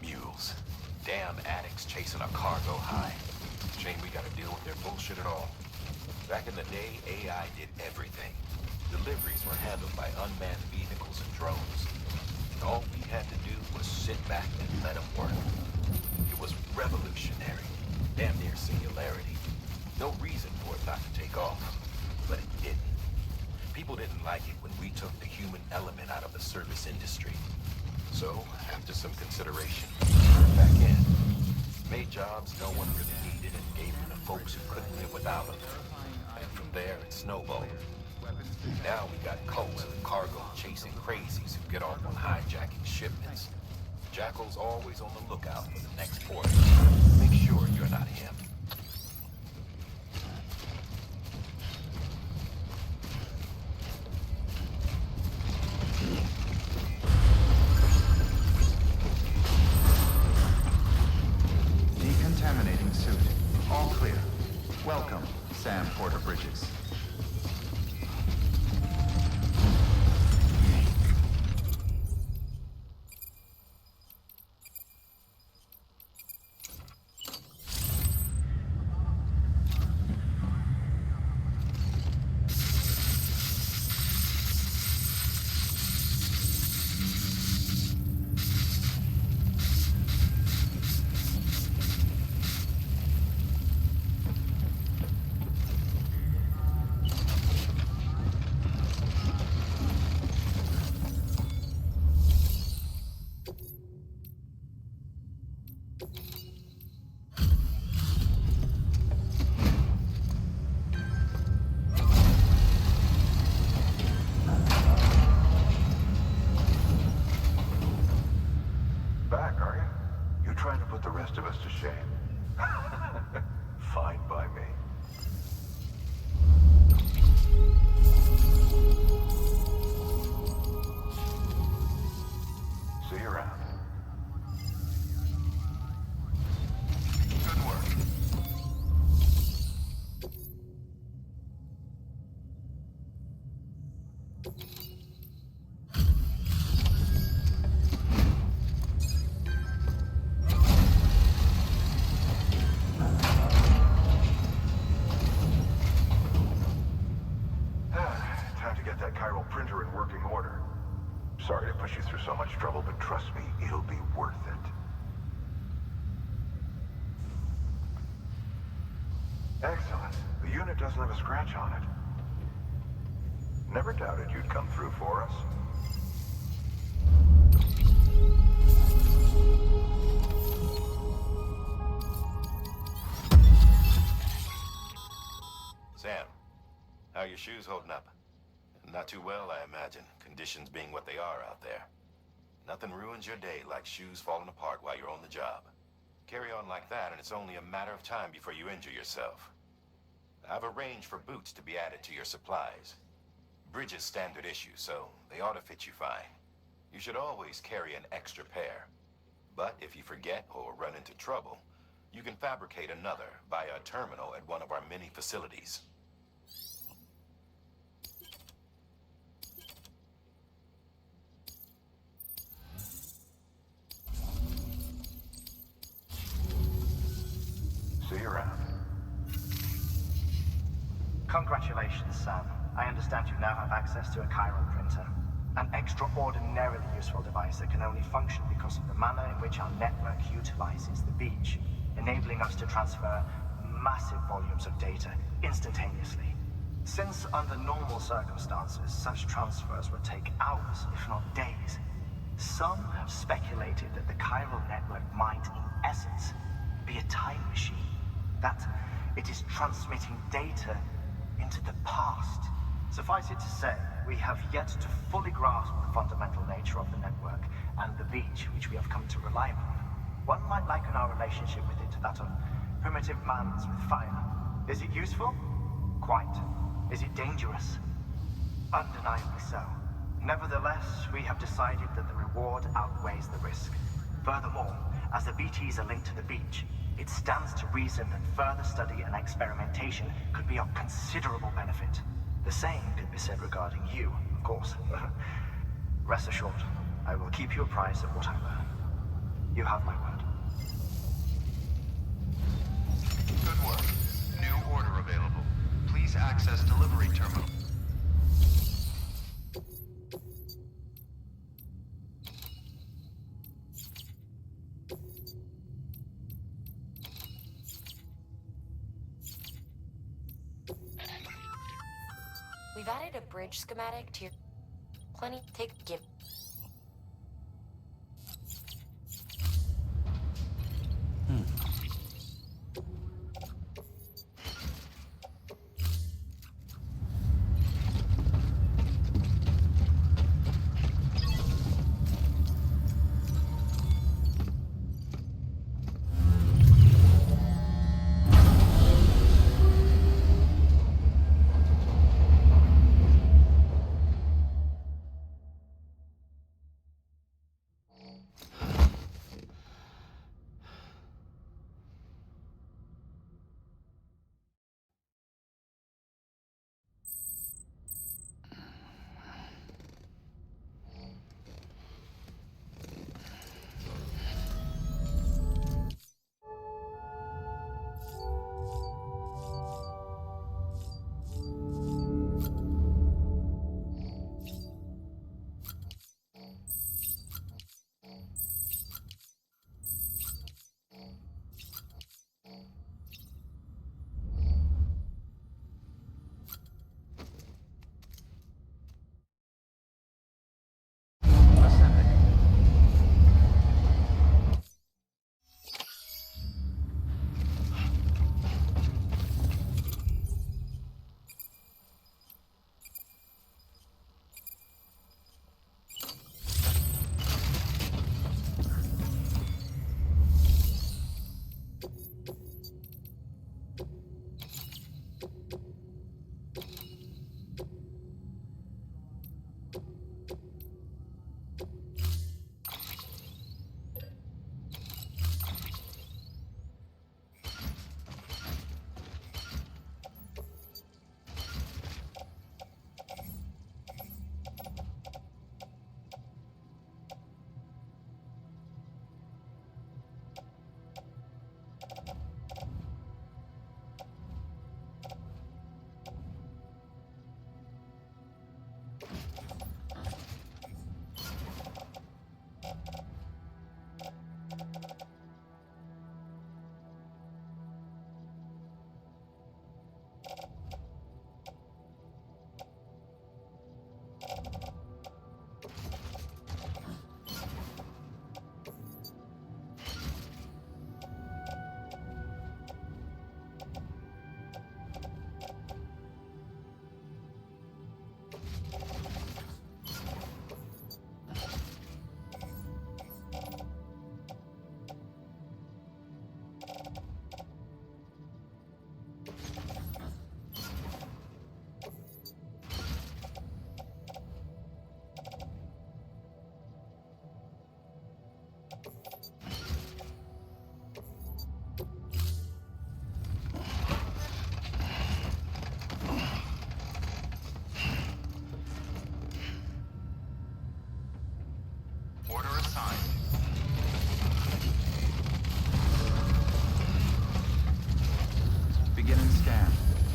Mules. Damn addicts chasing a cargo high. Shame we gotta deal with their bullshit at all. Back in the day, AI did everything. Deliveries were handled by unmanned vehicles and drones. All we had to do was sit back and let them work. It was revolutionary. Damn near singularity. No reason for it not to take off. But it didn't. People didn't like it when we took the human element out of the service industry. So, after some consideration, turned back in. Made jobs no one really needed and gave them to folks who couldn't live without them. And from there, it snowballed. Now we got cults of cargo chasing crazies who get off on hijacking shipments. Jackal's always on the lookout for the next order. Make sure you're not him. Decontaminating suit. All clear. Welcome, Sam Porter Bridges. Back, are you? You're trying to put the rest of us to shame. Fine by me. See you around. Good work. Time to get that chiral printer in working order. Sorry to push you through so much trouble, but trust me, it'll be worth it. Excellent. The unit doesn't have a scratch on it. Never doubted you'd come through for us. Sam, how are your shoes holding up? Not too well, I imagine, conditions being what they are out there. Nothing ruins your day like shoes falling apart while you're on the job. Carry on like that and it's only a matter of time before you injure yourself. I've arranged for boots to be added to your supplies. Bridges standard issue, so they ought to fit you fine. You should always carry an extra pair. But if you forget or run into trouble, you can fabricate another via a terminal at one of our many facilities. Congratulations, Sam. I understand you now have access to a chiral printer. An extraordinarily useful device that can only function because of the manner in which our network utilizes the beach, enabling us to transfer massive volumes of data instantaneously. Since under normal circumstances, such transfers would take hours, if not days, some have speculated that the chiral network might, in essence, be a time machine. That it is transmitting data into the past. Suffice it to say, we have yet to fully grasp the fundamental nature of the network and the beach which we have come to rely upon. One might liken our relationship with it to that of primitive mans with fire. Is it useful? Quite. Is it dangerous? Undeniably so. Nevertheless, we have decided that the reward outweighs the risk. Furthermore, as the BTs are linked to the beach, it stands to reason that further study and experimentation could be of considerable benefit. The same could be said regarding you, of course. Rest assured, I will keep you apprised of what I learn. You have my word. Good work. New order available. Please access delivery terminal. We've added a bridge schematic to your... Plenty... Give...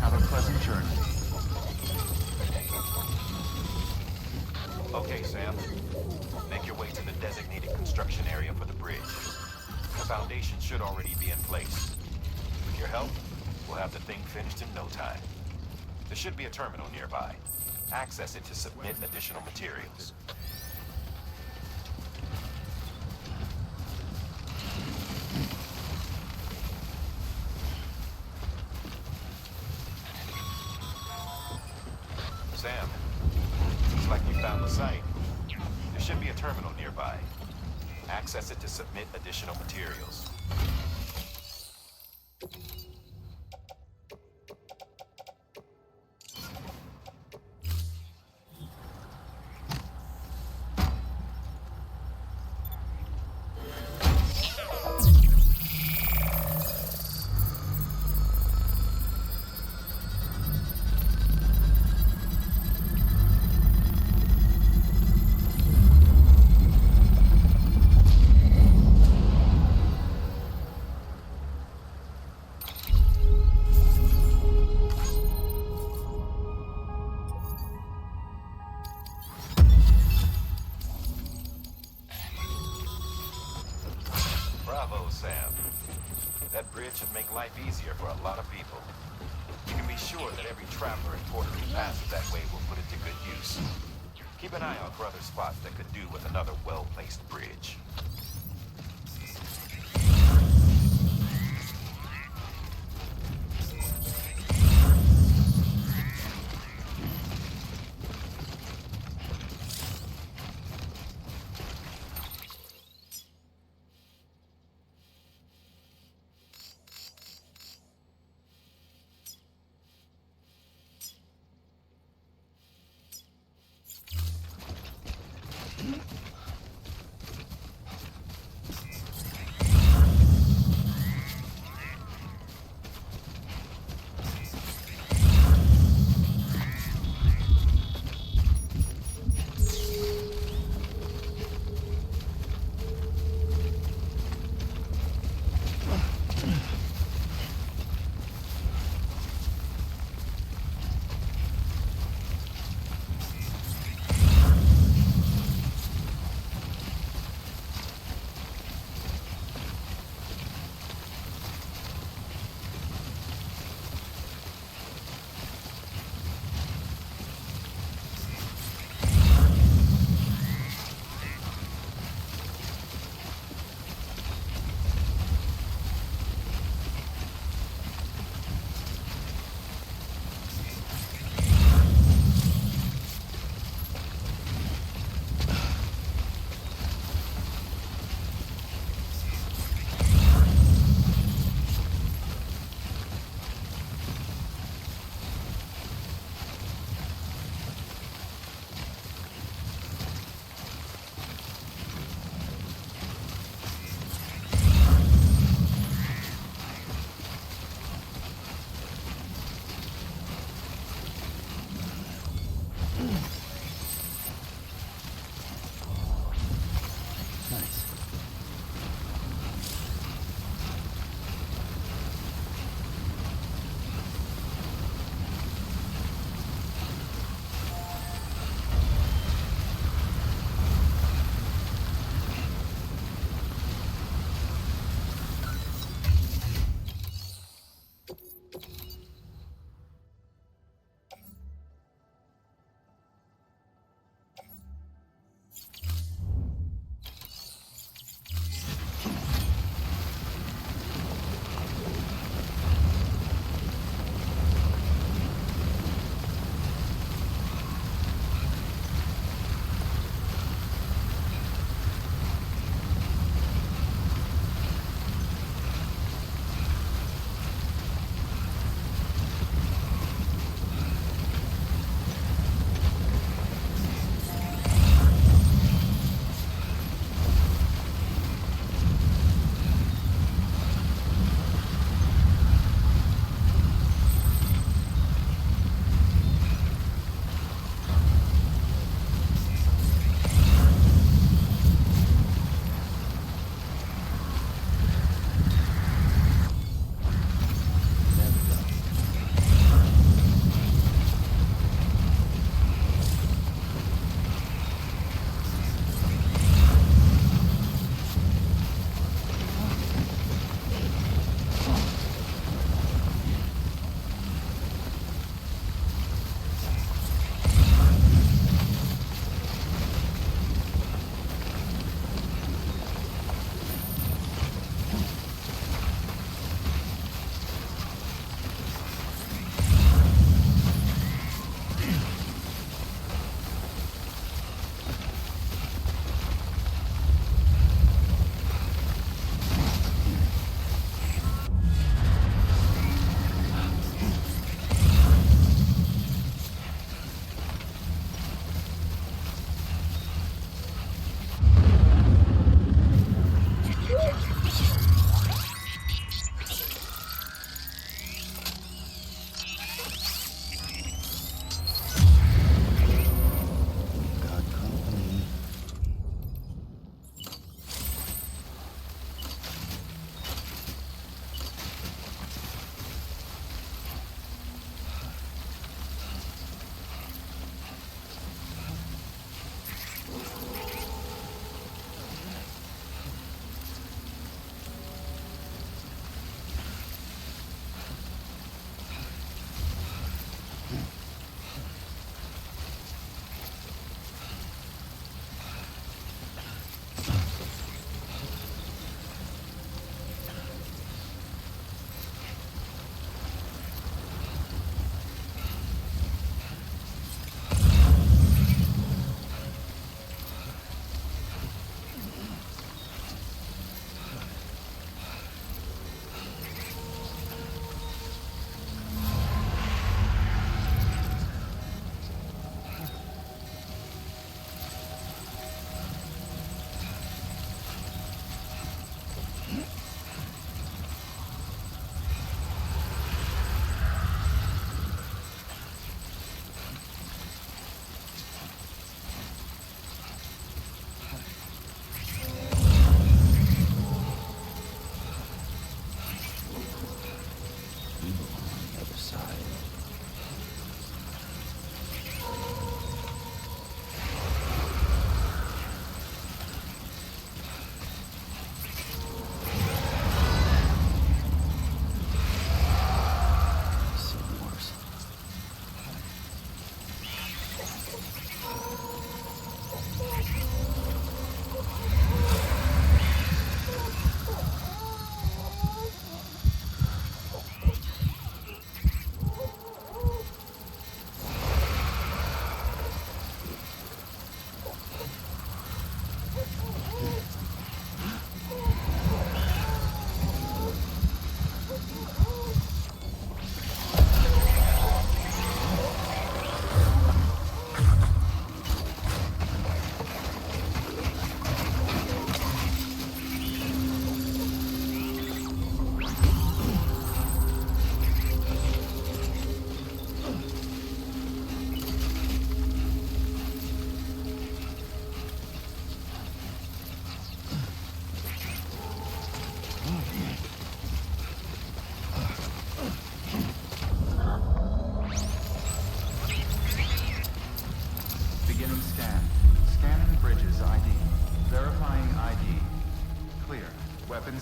Have a pleasant journey. Okay, Sam. Make your way to the designated construction area for the bridge. The foundation should already be in place. With your help, we'll have the thing finished in no time. There should be a terminal nearby. Access it to submit additional materials. Sam, looks like we found the site. There should be a terminal nearby. Access it to submit additional materials. Bravo, Sam. That bridge should make life easier for a lot of people. You can be sure that every traveler and porter who passes that way will put it to good use. Keep an eye out for other spots that could do with another well-placed bridge.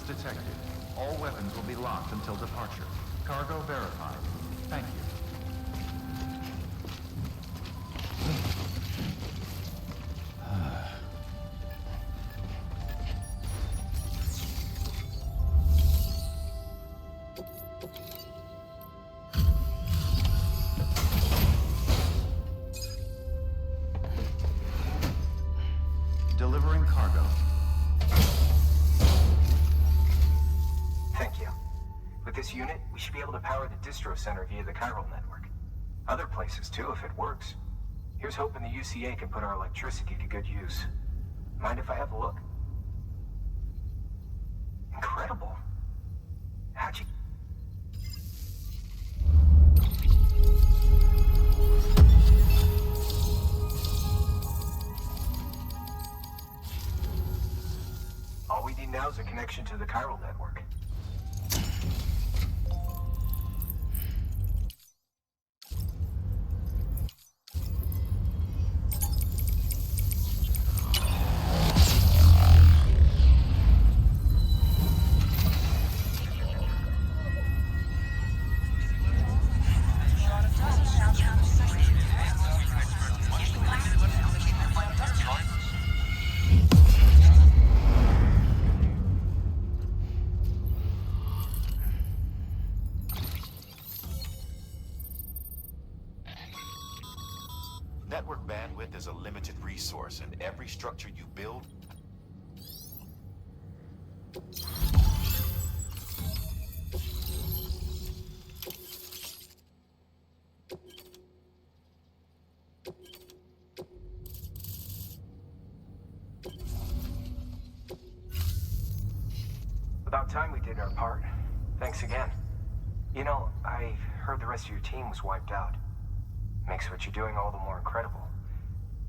detected. All weapons will be locked until departure. Cargo verified. Thank you. Delivering cargo. Thank you. With this unit, we should be able to power the distro center via the chiral network. Other places too, if it works. Here's hoping the UCA can put our electricity to good use. Mind if I have a look? Incredible. How'd you... All we need now is a connection to the chiral network. Network bandwidth is a limited resource, and every structure you build... About time we did our part. Thanks again. You know, I heard the rest of your team was wiped out. Makes what you're doing all the more incredible.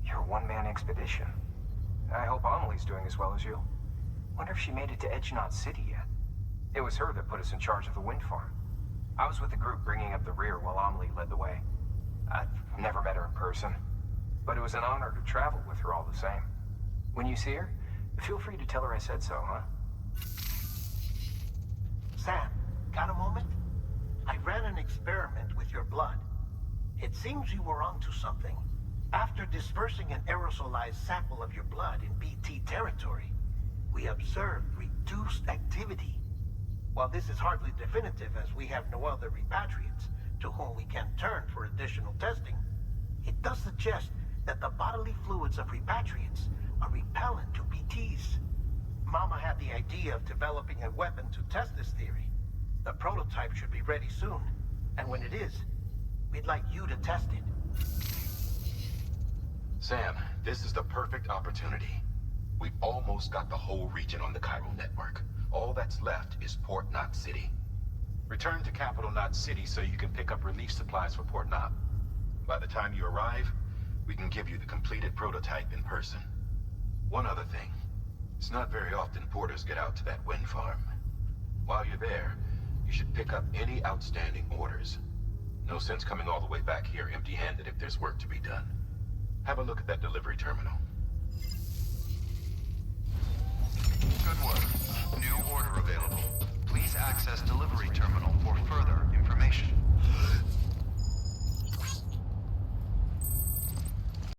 You're a one-man expedition. I hope Amelie's doing as well as you. Wonder if she made it to Edgenot City yet. It was her that put us in charge of the wind farm. I was with the group bringing up the rear while Amelie led the way. I've never met her in person, but it was an honor to travel with her all the same. When you see her, feel free to tell her I said so, huh? Sam, got a moment? I ran an experiment with your blood. It seems you were onto something. After dispersing an aerosolized sample of your blood in BT territory, we observed reduced activity. While this is hardly definitive as we have no other repatriates to whom we can turn for additional testing, it does suggest that the bodily fluids of repatriates are repellent to BTs. Mama had the idea of developing a weapon to test this theory. The prototype should be ready soon, and when it is, we'd like you to test it. Sam, this is the perfect opportunity. We've almost got the whole region on the chiral network. All that's left is Port Knot City. Return to Capital Knot City so you can pick up relief supplies for Port Knot. By the time you arrive, we can give you the completed prototype in person. One other thing. It's not very often porters get out to that wind farm. While you're there, you should pick up any outstanding orders. No sense coming all the way back here empty-handed if there's work to be done. Have a look at that delivery terminal. Good work. New order of